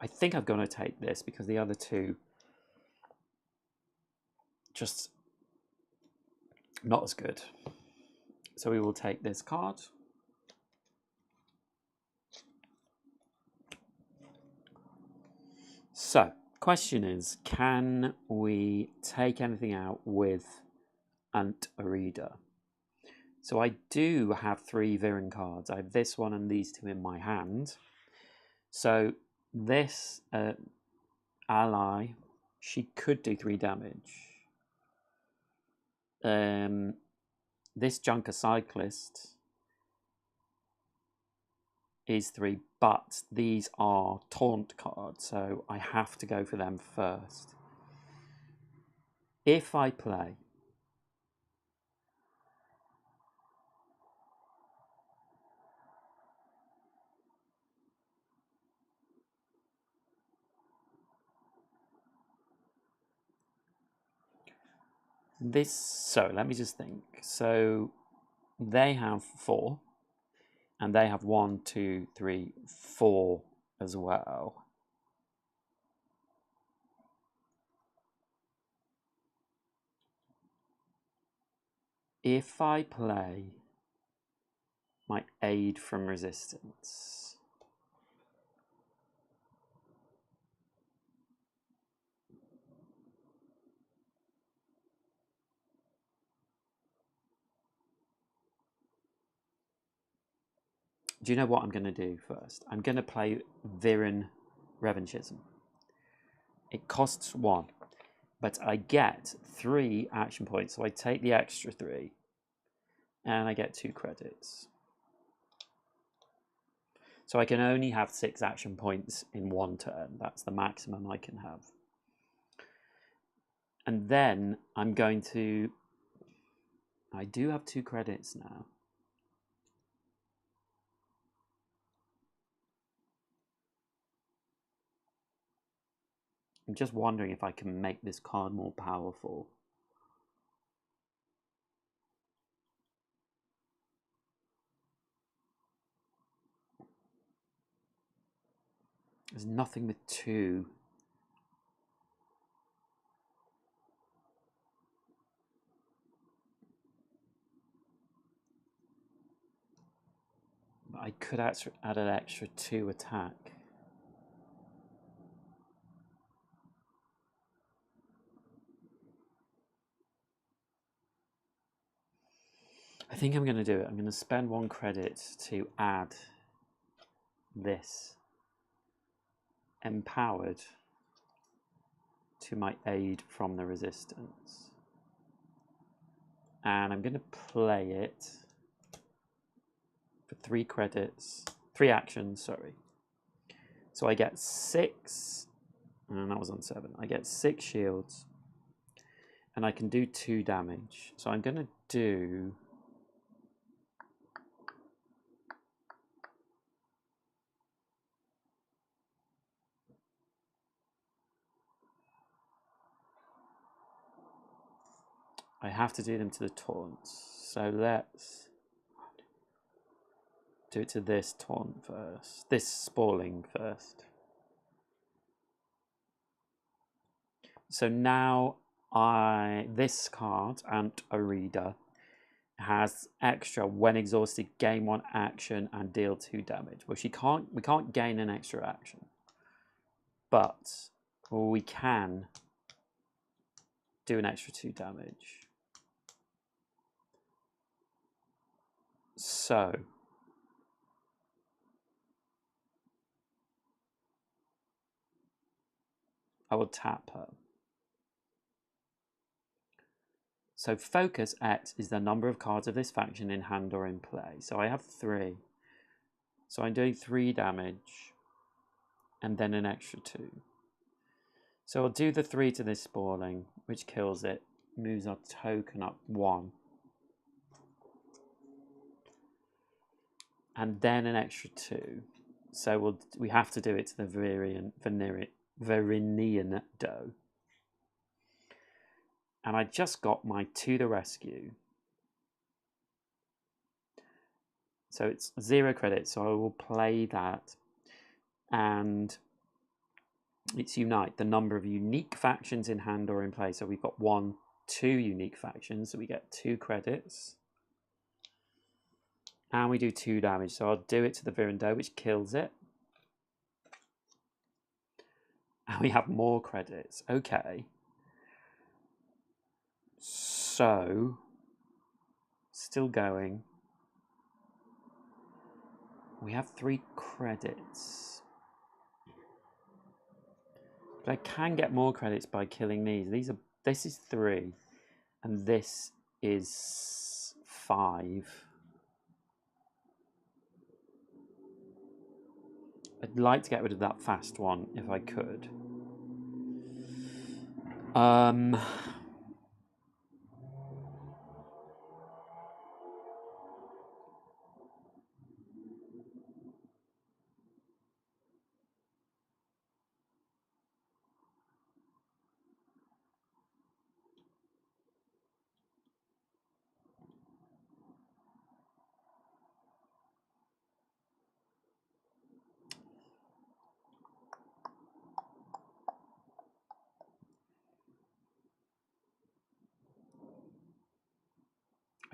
[SPEAKER 1] I think I'm going to take this because the other 2 just not as good. So we will take this card. So, question is, can we take anything out with Antarida? So I do have 3 Viren cards. I have this one and these 2 in my hand. So this ally, she could do 3 damage. This Junker Cyclist is 3, but these are taunt cards, so I have to go for them first. If I play This, so let me just think. So they have 4, and they have 1, 2, 3, 4 as well. If I play my aid from resistance, do you know what I'm going to do first? I'm going to play Viren Revanchism. It costs 1, but I get 3 action points, so I take the extra 3, and I get 2 credits. So I can only have 6 action points in 1 turn. That's the maximum I can have. And then I'm going to... I do have 2 credits now. I'm just wondering if I can make this card more powerful. There's nothing with 2. But I could add an extra 2 attack. I think I'm going to do it. I'm going to spend 1 credit to add this empowered to my aid from the resistance. And I'm going to play it for 3 credits, 3 actions, sorry. So I get 6, and that was on 7. I get 6 shields, and I can do 2 damage. So I'm going to do... I have to do them to the taunts. So let's do it to this taunt first. This spalling first. So now this card, Ant Arida, has extra when exhausted, gain 1 action and deal 2 damage. Well, we can't gain an extra action, but we can do an extra 2 damage. So I will tap her. So focus X is the number of cards of this faction in hand or in play. So I have 3. So I'm doing 3 damage and then an extra 2. So I'll do the 3 to this spalling, which kills it, moves our token up 1. And then an extra 2. So we have to do it to the Verinian doe. And I just got my to the rescue. So it's 0 credits, so I will play that. And it's unite, the number of unique factions in hand or in play. So we've got 1, 2 unique factions, so we get 2 credits. And we do 2 damage, so I'll do it to the Virando, which kills it. And we have more credits. Okay. So, still going. We have 3 credits. But I can get more credits by killing these. This is 3. And this is 5. I'd like to get rid of that fast one if I could.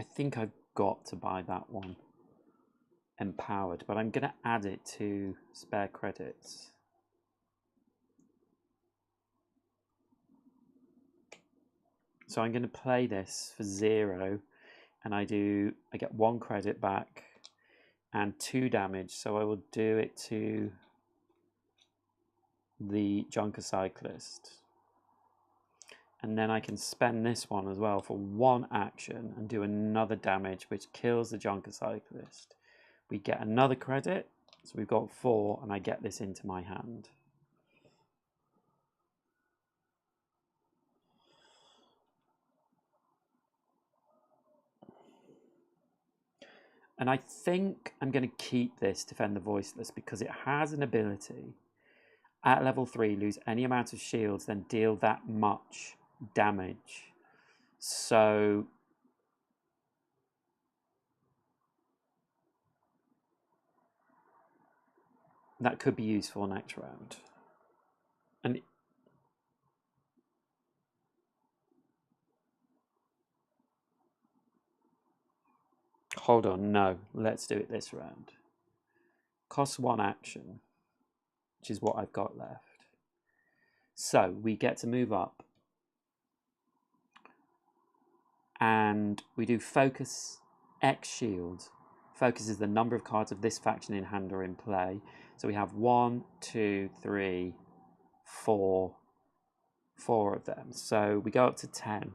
[SPEAKER 1] I think I've got to buy that one. Empowered, but I'm going to add it to spare credits. So I'm going to play this for 0, and I get 1 credit back and 2 damage. So I will do it to the Junker Cyclist. And then I can spend this one as well for 1 action and do another damage, which kills the Junker Cyclist. We get another credit, so we've got 4, and I get this into my hand. And I think I'm going to keep this Defend the Voiceless because it has an ability. At level 3, lose any amount of shields, then deal that much damage. So that could be useful next round. And hold on, no, let's do it this round. Costs 1 action, which is what I've got left. So we get to move up. And we do focus X shield. Focus is the number of cards of this faction in hand or in play. So we have 1, 2, 3, 4 of them. So we go up to 10.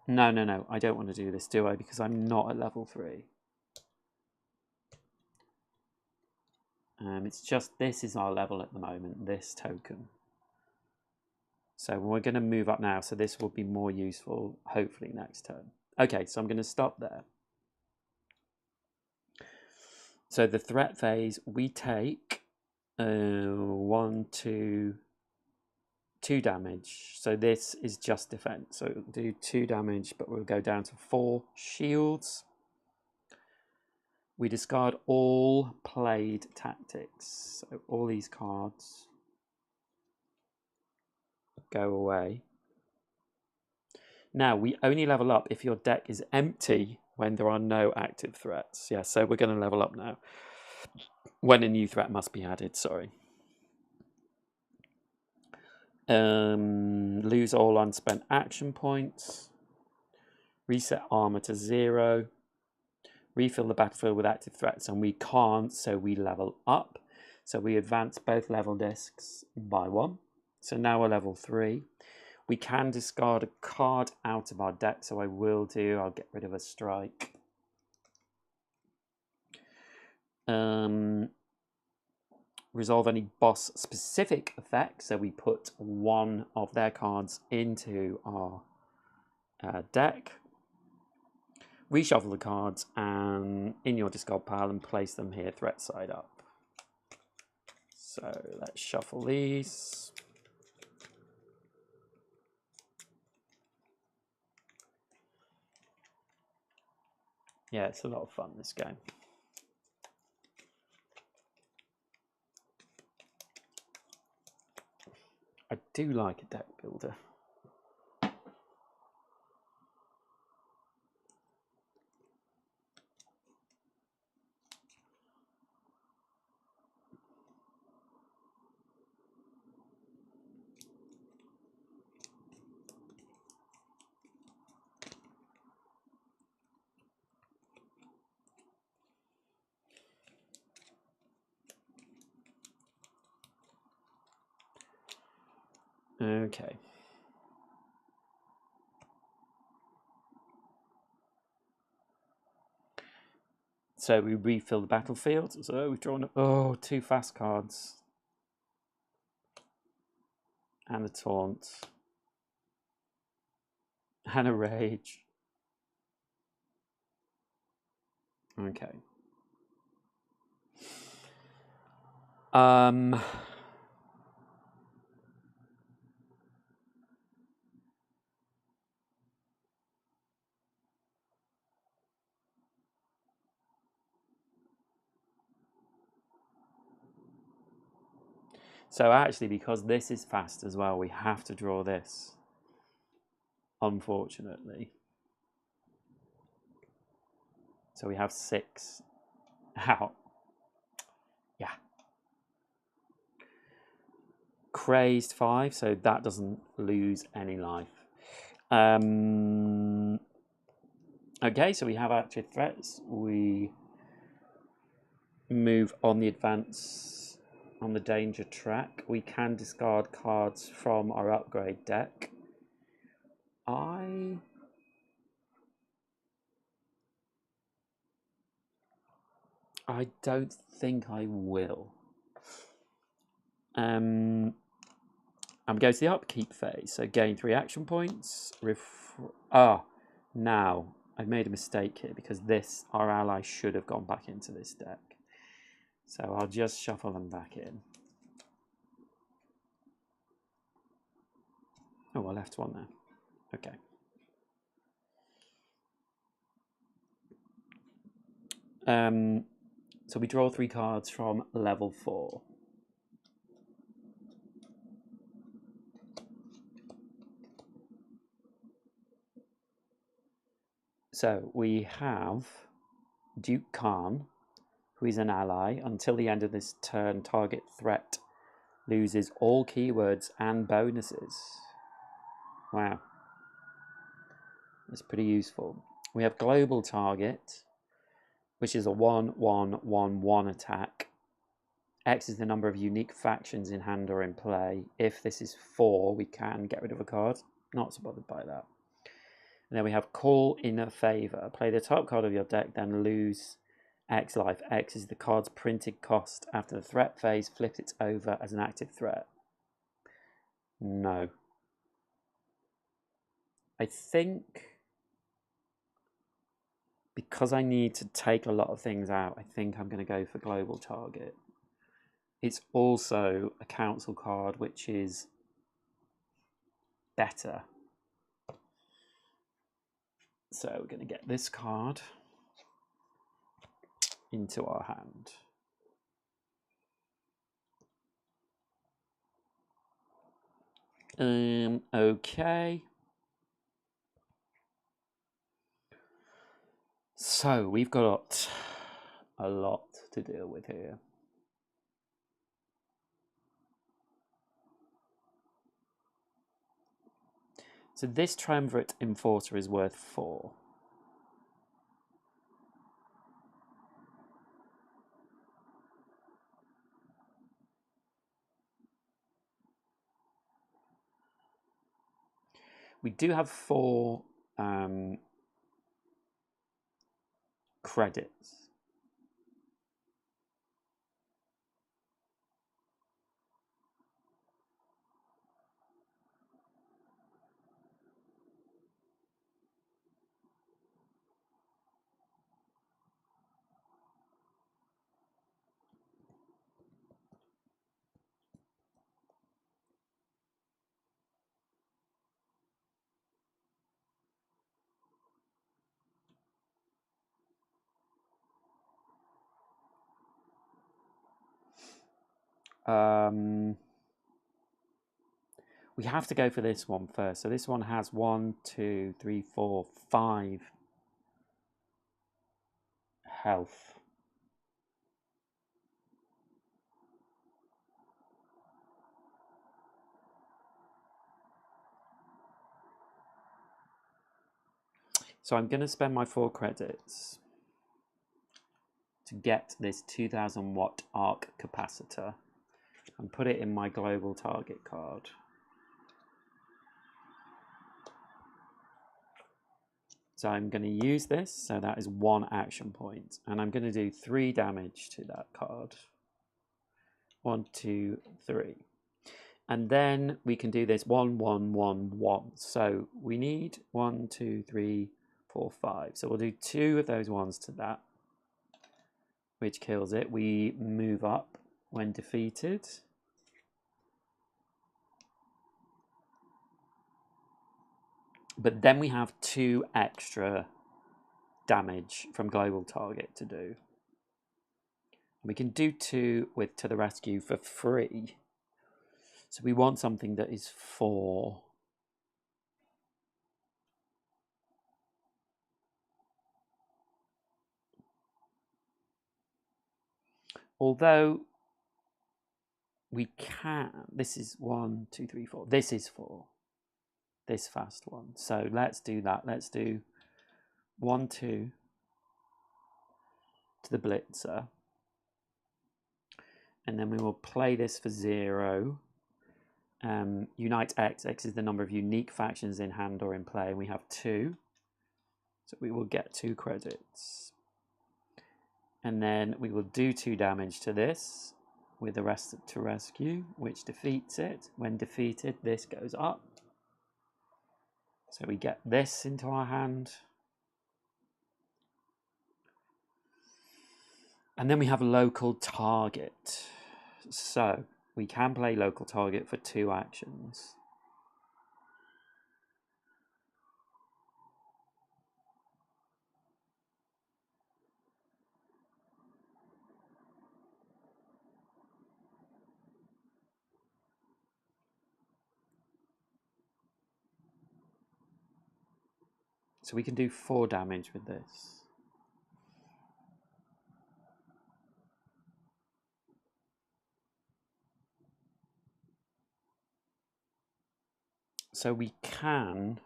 [SPEAKER 1] No, I don't want to do this, do I? Because I'm not at level 3. It's just this is our level at the moment, this token. So we're going to move up now, so this will be more useful, hopefully, next turn. Okay, so I'm going to stop there. So the threat phase, we take 1, 2 damage. So this is just defense. So it'll do 2 damage, but we'll go down to 4 shields. We discard all played tactics. So all these cards go away. Now, we only level up if your deck is empty when there are no active threats. Yeah, so we're going to level up now. When a new threat must be added, sorry. Lose all unspent action points. Reset armor to 0. Refill the battlefield with active threats, and we can't, so we level up. So we advance both level discs by 1. So now we're level 3. We can discard a card out of our deck, so I will do. I'll get rid of a strike. Resolve any boss-specific effects, so we put 1 of their cards into our deck. Reshuffle the cards and in your discard pile and place them here, threat side up. So let's shuffle these. Yeah, it's a lot of fun, this game. I do like a deck builder. Okay. So we refill the battlefield. So we've drawn 2 fast cards. And a taunt. And a rage. Okay. So actually, because this is fast as well, we have to draw this. unfortunately. So we have 6 out. Yeah. Crazed 5, so that doesn't lose any life. Okay, so we have active threats. We move on the advance on the danger track. We can discard cards from our upgrade deck. I don't think I will. I'm going to the upkeep phase, so gain 3 action points. Now I've made a mistake here because our ally should have gone back into this deck. So I'll just shuffle them back in. Oh, I left one there. Okay. So we draw 3 cards from level 4. So we have Duke Khan, who is an ally. Until the end of this turn, target threat loses all keywords and bonuses. Wow. That's pretty useful. We have Global Target, which is a 1/1/1/1 attack. X is the number of unique factions in hand or in play. If this is 4, we can get rid of a card. Not so bothered by that. And then we have Call in a Favor. Play the top card of your deck, then lose X life. X is the card's printed cost. After the threat phase, flip it over as an active threat. No. I think because I need to take a lot of things out, I think I'm going to go for Global Target. It's also a council card, which is better. So we're going to get this card into our hand. Okay. So we've got a lot to deal with here. So this Triumvirate Enforcer is worth 4. We do have 4 credits. We have to go for this one first. So this one has 1, 2, 3, 4, 5 health. So I'm going to spend my 4 credits to get this 2000 watt arc capacitor and put it in my Global Target card. So I'm going to use this, so that is 1 action point, and I'm going to do 3 damage to that card. 1, 2, 3. And then we can do this 1/1/1/1. So we need 1, 2, 3, 4, 5. So we'll do 2 of those ones to that, which kills it. We move up when defeated. But then we have 2 extra damage from Global Target to do. We can do 2 with To the Rescue for free. So we want something that is 4. Although we can, this is 1, 2, 3, 4. This is 4. This fast one. So let's do that. Let's do 1, 2 to the blitzer. And then we will play this for 0. Unite X. X is the number of unique factions in hand or in play. And we have 2. So we will get 2 credits. And then we will do 2 damage to this with the rest to rescue, which defeats it. When defeated, this goes up. So we get this into our hand. And then we have local target. So we can play local target for 2 actions. So we can do 4 damage with this. So we can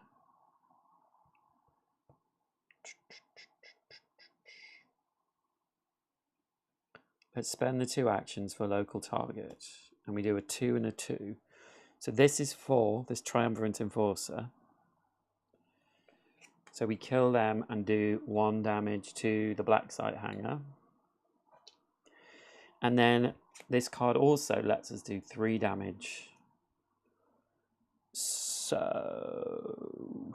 [SPEAKER 1] let's spend the 2 actions for local target. And we do a 2 and a 2. So this is 4, this Triumvirate Enforcer. So we kill them and do 1 damage to the black site hanger. And then this card also lets us do 3 damage. So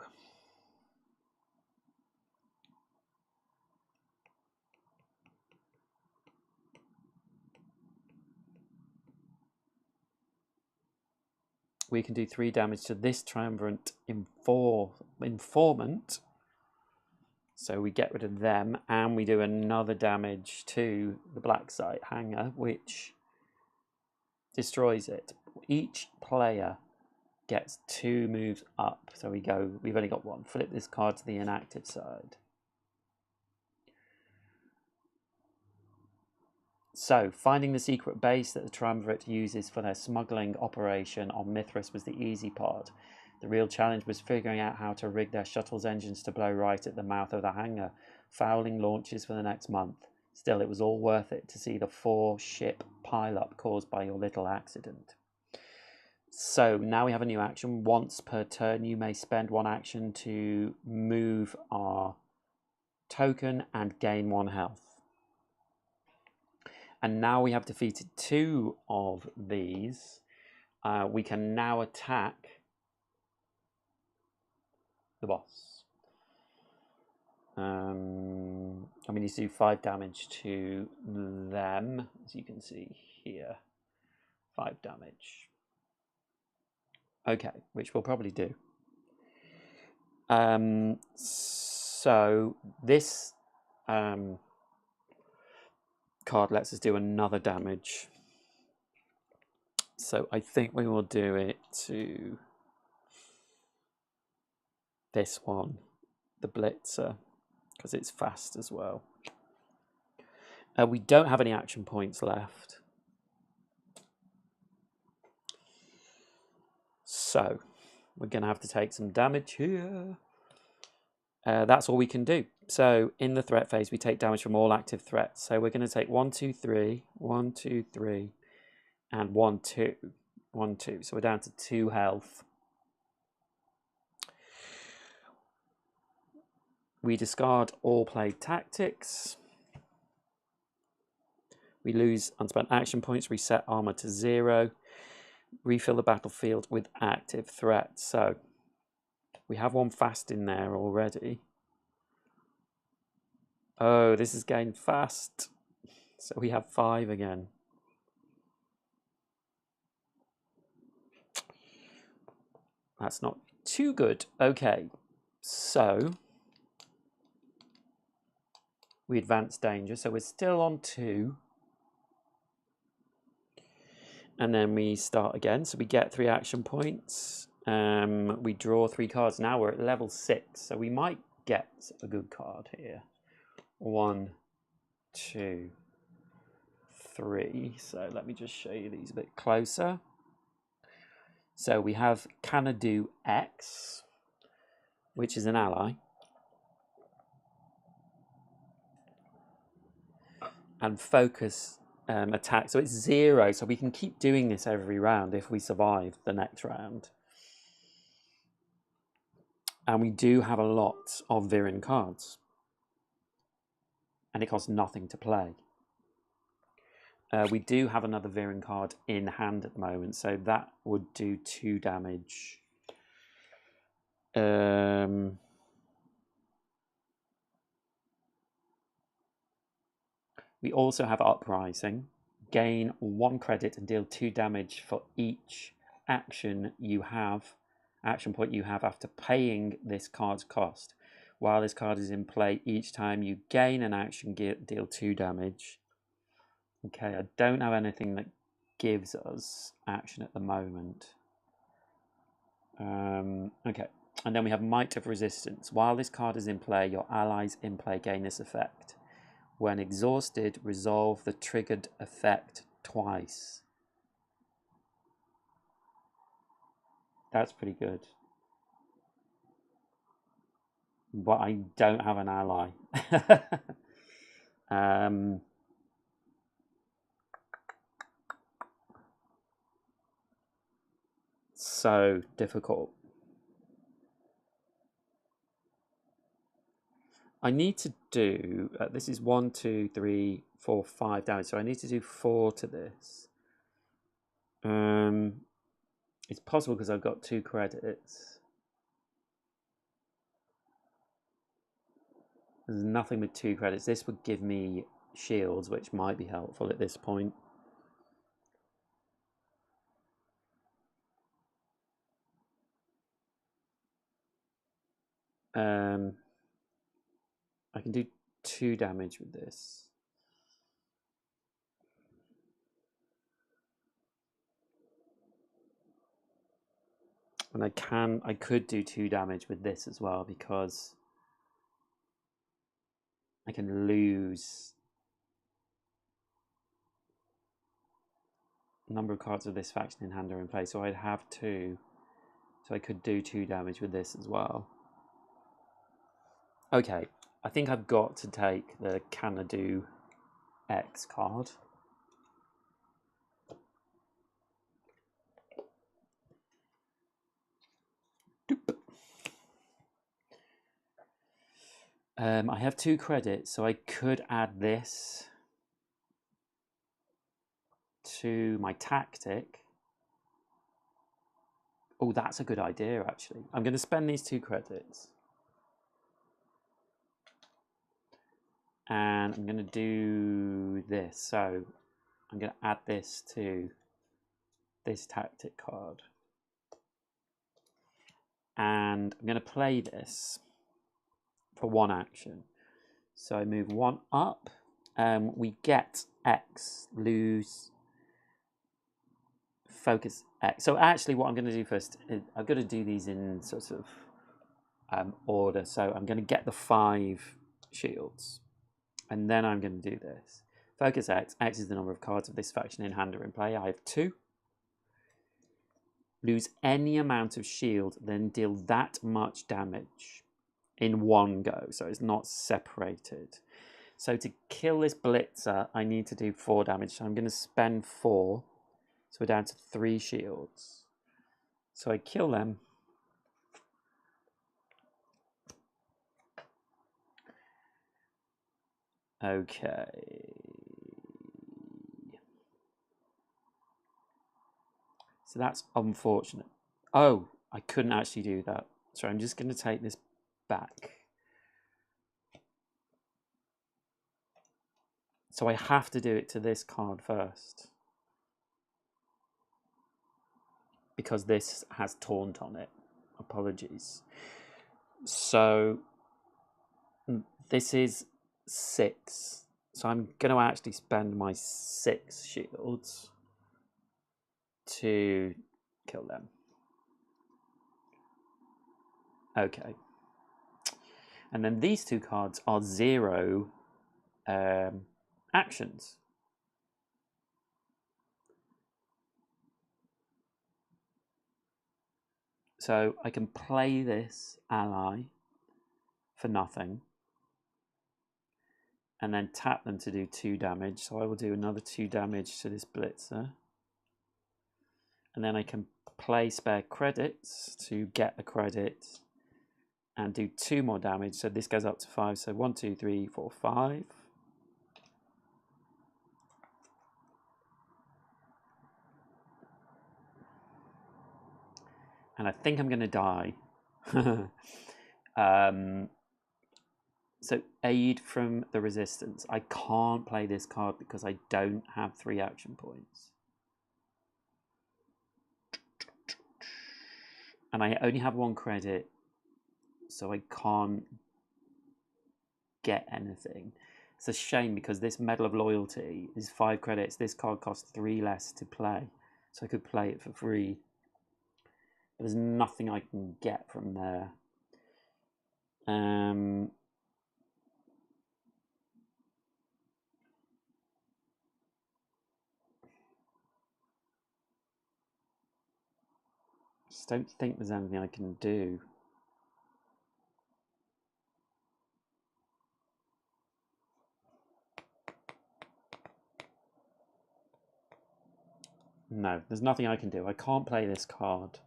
[SPEAKER 1] we can do 3 damage to this Triumvirate Informant. So we get rid of them, and we do another damage to the black site hanger, which destroys it. Each player gets 2 moves up. So we've only got 1. Flip this card to the inactive side. So, finding the secret base that the Triumvirate uses for their smuggling operation on Mithras was the easy part. The real challenge was figuring out how to rig their shuttle's engines to blow right at the mouth of the hangar, fouling launches for the next month. Still, it was all worth it to see the 4-ship pile-up caused by your little accident. So, now we have a new action. Once per turn, you may spend 1 action to move our token and gain 1 health. And now we have defeated 2 of these. We can now attack the boss. And we need to do 5 damage to them, as you can see here. 5 damage. Okay, which we'll probably do. So this card lets us do another damage. So I think we will do it to this one, the Blitzer, because it's fast as well. We don't have any action points left. So we're going to have to take some damage here. That's all we can do. So in the threat phase, we take damage from all active threats. So we're going to take 1, 2, 3, 1, 2, 3, and 1, 2. 1, 2. So we're down to 2 health. We discard all played tactics. We lose unspent action points, reset armor to 0. Refill the battlefield with active threats. So we have 1 fast in there already. Oh, this is getting fast. So we have 5 again. That's not too good. Okay, so we advance danger. So we're still on 2. And then we start again. So we get 3 action points. We draw 3 cards. Now we're at level 6. So we might get a good card here. 1, 2, 3. So let me just show you these a bit closer. So we have Canadu X, which is an ally. And focus attack. So it's 0. So we can keep doing this every round if we survive the next round. And we do have a lot of Viren cards. And it costs nothing to play. We do have another Viren card in hand at the moment, so that would do 2 damage. We also have Uprising. Gain 1 credit and deal 2 damage for each action point you have after paying this card's cost. While this card is in play, each time you gain an action, deal 2 damage. Okay, I don't have anything that gives us action at the moment. Okay, and then we have Might of Resistance. While this card is in play, your allies in play gain this effect. When exhausted, resolve the triggered effect twice. That's pretty good. But I don't have an ally. So difficult. I need to do, this is 1, 2, 3, 4, 5 damage, so I need to do 4 to this. It's possible because I've got 2 credits. There's nothing with 2 credits. This would give me shields, which might be helpful at this point. I can do 2 damage with this. And I could do 2 damage with this as well, because I can lose a number of cards of this faction in hand or in play, so I'd have 2. So I could do 2 damage with this as well. Okay, I think I've got to take the Canadu X card. I have 2 credits, so I could add this to my tactic. Oh, that's a good idea, actually. I'm going to spend these 2 credits. And I'm going to do this. So I'm going to add this to this tactic card. And I'm going to play this for 1 action. So I move 1 up. We get X, lose, focus X. So actually what I'm going to do first is I've got to do these in sort of order. So I'm going to get the 5 shields. And then I'm going to do this. Focus X. X is the number of cards of this faction in hand or in play. I have 2. Lose any amount of shield, then deal that much damage in 1 go. So it's not separated. So to kill this blitzer, I need to do 4 damage. So I'm going to spend 4. So we're down to 3 shields. So I kill them. Okay. So that's unfortunate. Oh, I couldn't actually do that. So I'm just going to take this back. So I have to do it to this card first, because this has taunt on it. Apologies. So this is 6. So I'm going to actually spend my 6 shields to kill them. Okay. And then these 2 cards are 0 actions. So I can play this ally for nothing and then tap them to do 2 damage. So I will do another 2 damage to this blitzer. And then I can play spare credits to get a credit and do 2 more damage. So this goes up to 5. So 1, 2, 3, 4, 5. And I think I'm going to die. So aid from the resistance. I can't play this card because I don't have 3 action points. And I only have 1 credit, so I can't get anything. It's a shame because this Medal of Loyalty is 5 credits. This card costs 3 less to play, so I could play it for free. But there's nothing I can get from there. Just don't think there's anything I can do. No, there's nothing I can do. I can't play this card.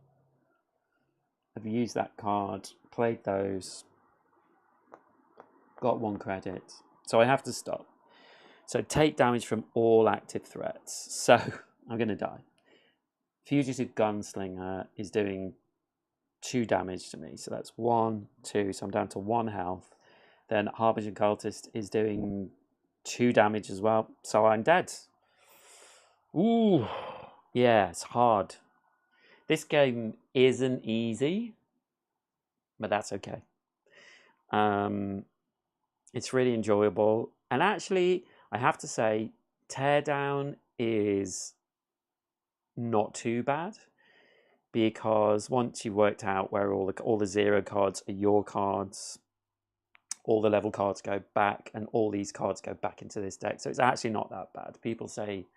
[SPEAKER 1] I've used that card, played those, got 1 credit. So I have to stop. So take damage from all active threats. So I'm going to die. Fugitive Gunslinger is doing 2 damage to me. So that's 1, 2. So I'm down to 1 health. Then Harbinger Cultist is doing 2 damage as well. So I'm dead. Ooh. Yeah, it's hard. This game isn't easy, but that's okay. It's really enjoyable. And actually, I have to say, Teardown is not too bad because once you've worked out where all the 0 cards are your cards, all the level cards go back and all these cards go back into this deck. So it's actually not that bad. People say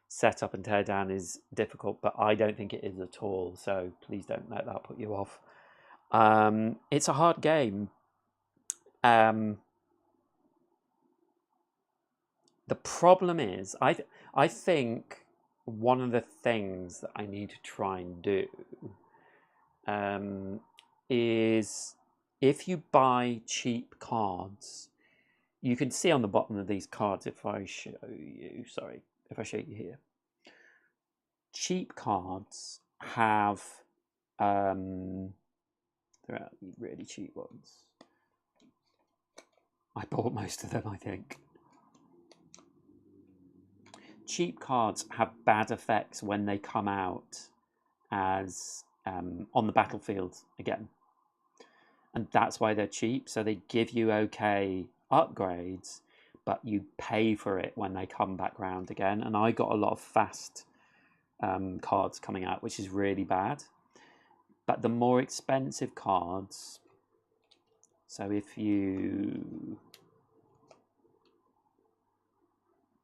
[SPEAKER 1] setup and Teardown is difficult, but I don't think it is at all. So please don't let that put you off. It's a hard game. The problem is, I think one of the things that I need to try and do is if you buy cheap cards, you can see on the bottom of these cards, if I show you here, cheap cards have, there are really cheap ones. I bought most of them, I think. Cheap cards have bad effects when they come out as on the battlefield again. And that's why they're cheap. So they give you okay upgrades, but you pay for it when they come back round again. And I got a lot of fast cards coming out, which is really bad. But the more expensive cards, so if you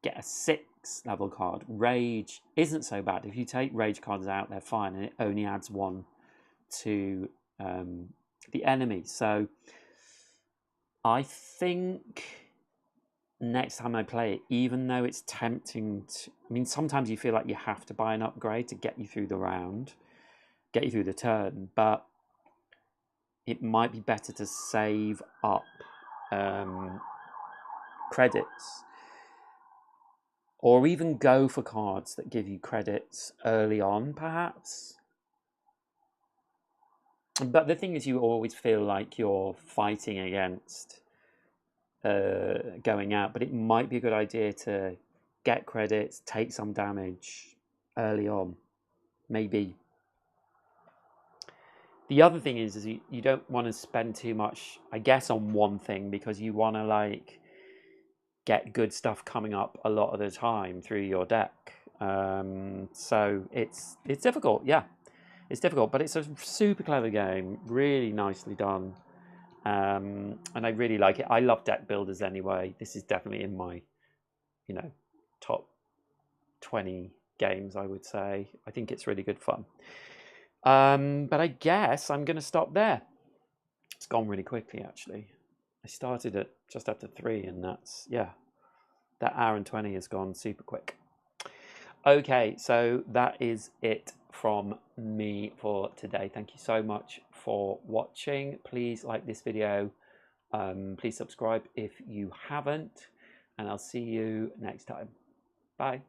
[SPEAKER 1] get a 6 level card, Rage isn't so bad. If you take Rage cards out, they're fine, and it only adds 1 to the enemy. So I think next time I play it, even though it's tempting to, I mean, sometimes you feel like you have to buy an upgrade to get you through the round, get you through the turn, but it might be better to save up credits, or even go for cards that give you credits early on, perhaps. But the thing is, you always feel like you're fighting against going out, but it might be a good idea to get credits, take some damage early on, maybe. The other thing is you don't want to spend too much, I guess, on one thing, because you want to like get good stuff coming up a lot of the time through your deck. So it's difficult, yeah. It's difficult, but it's a super clever game, really nicely done. And I really like it. I love deck builders anyway. This is definitely in my, top 20 games, I would say. I think it's really good fun. But I guess I'm going to stop there. It's gone really quickly, actually. I started at just after 3, and that's, yeah, that hour and 20 has gone super quick. Okay, so that is it from me for today. Thank you so much for watching. Please like this video. Please subscribe if you haven't, and I'll see you next time. Bye.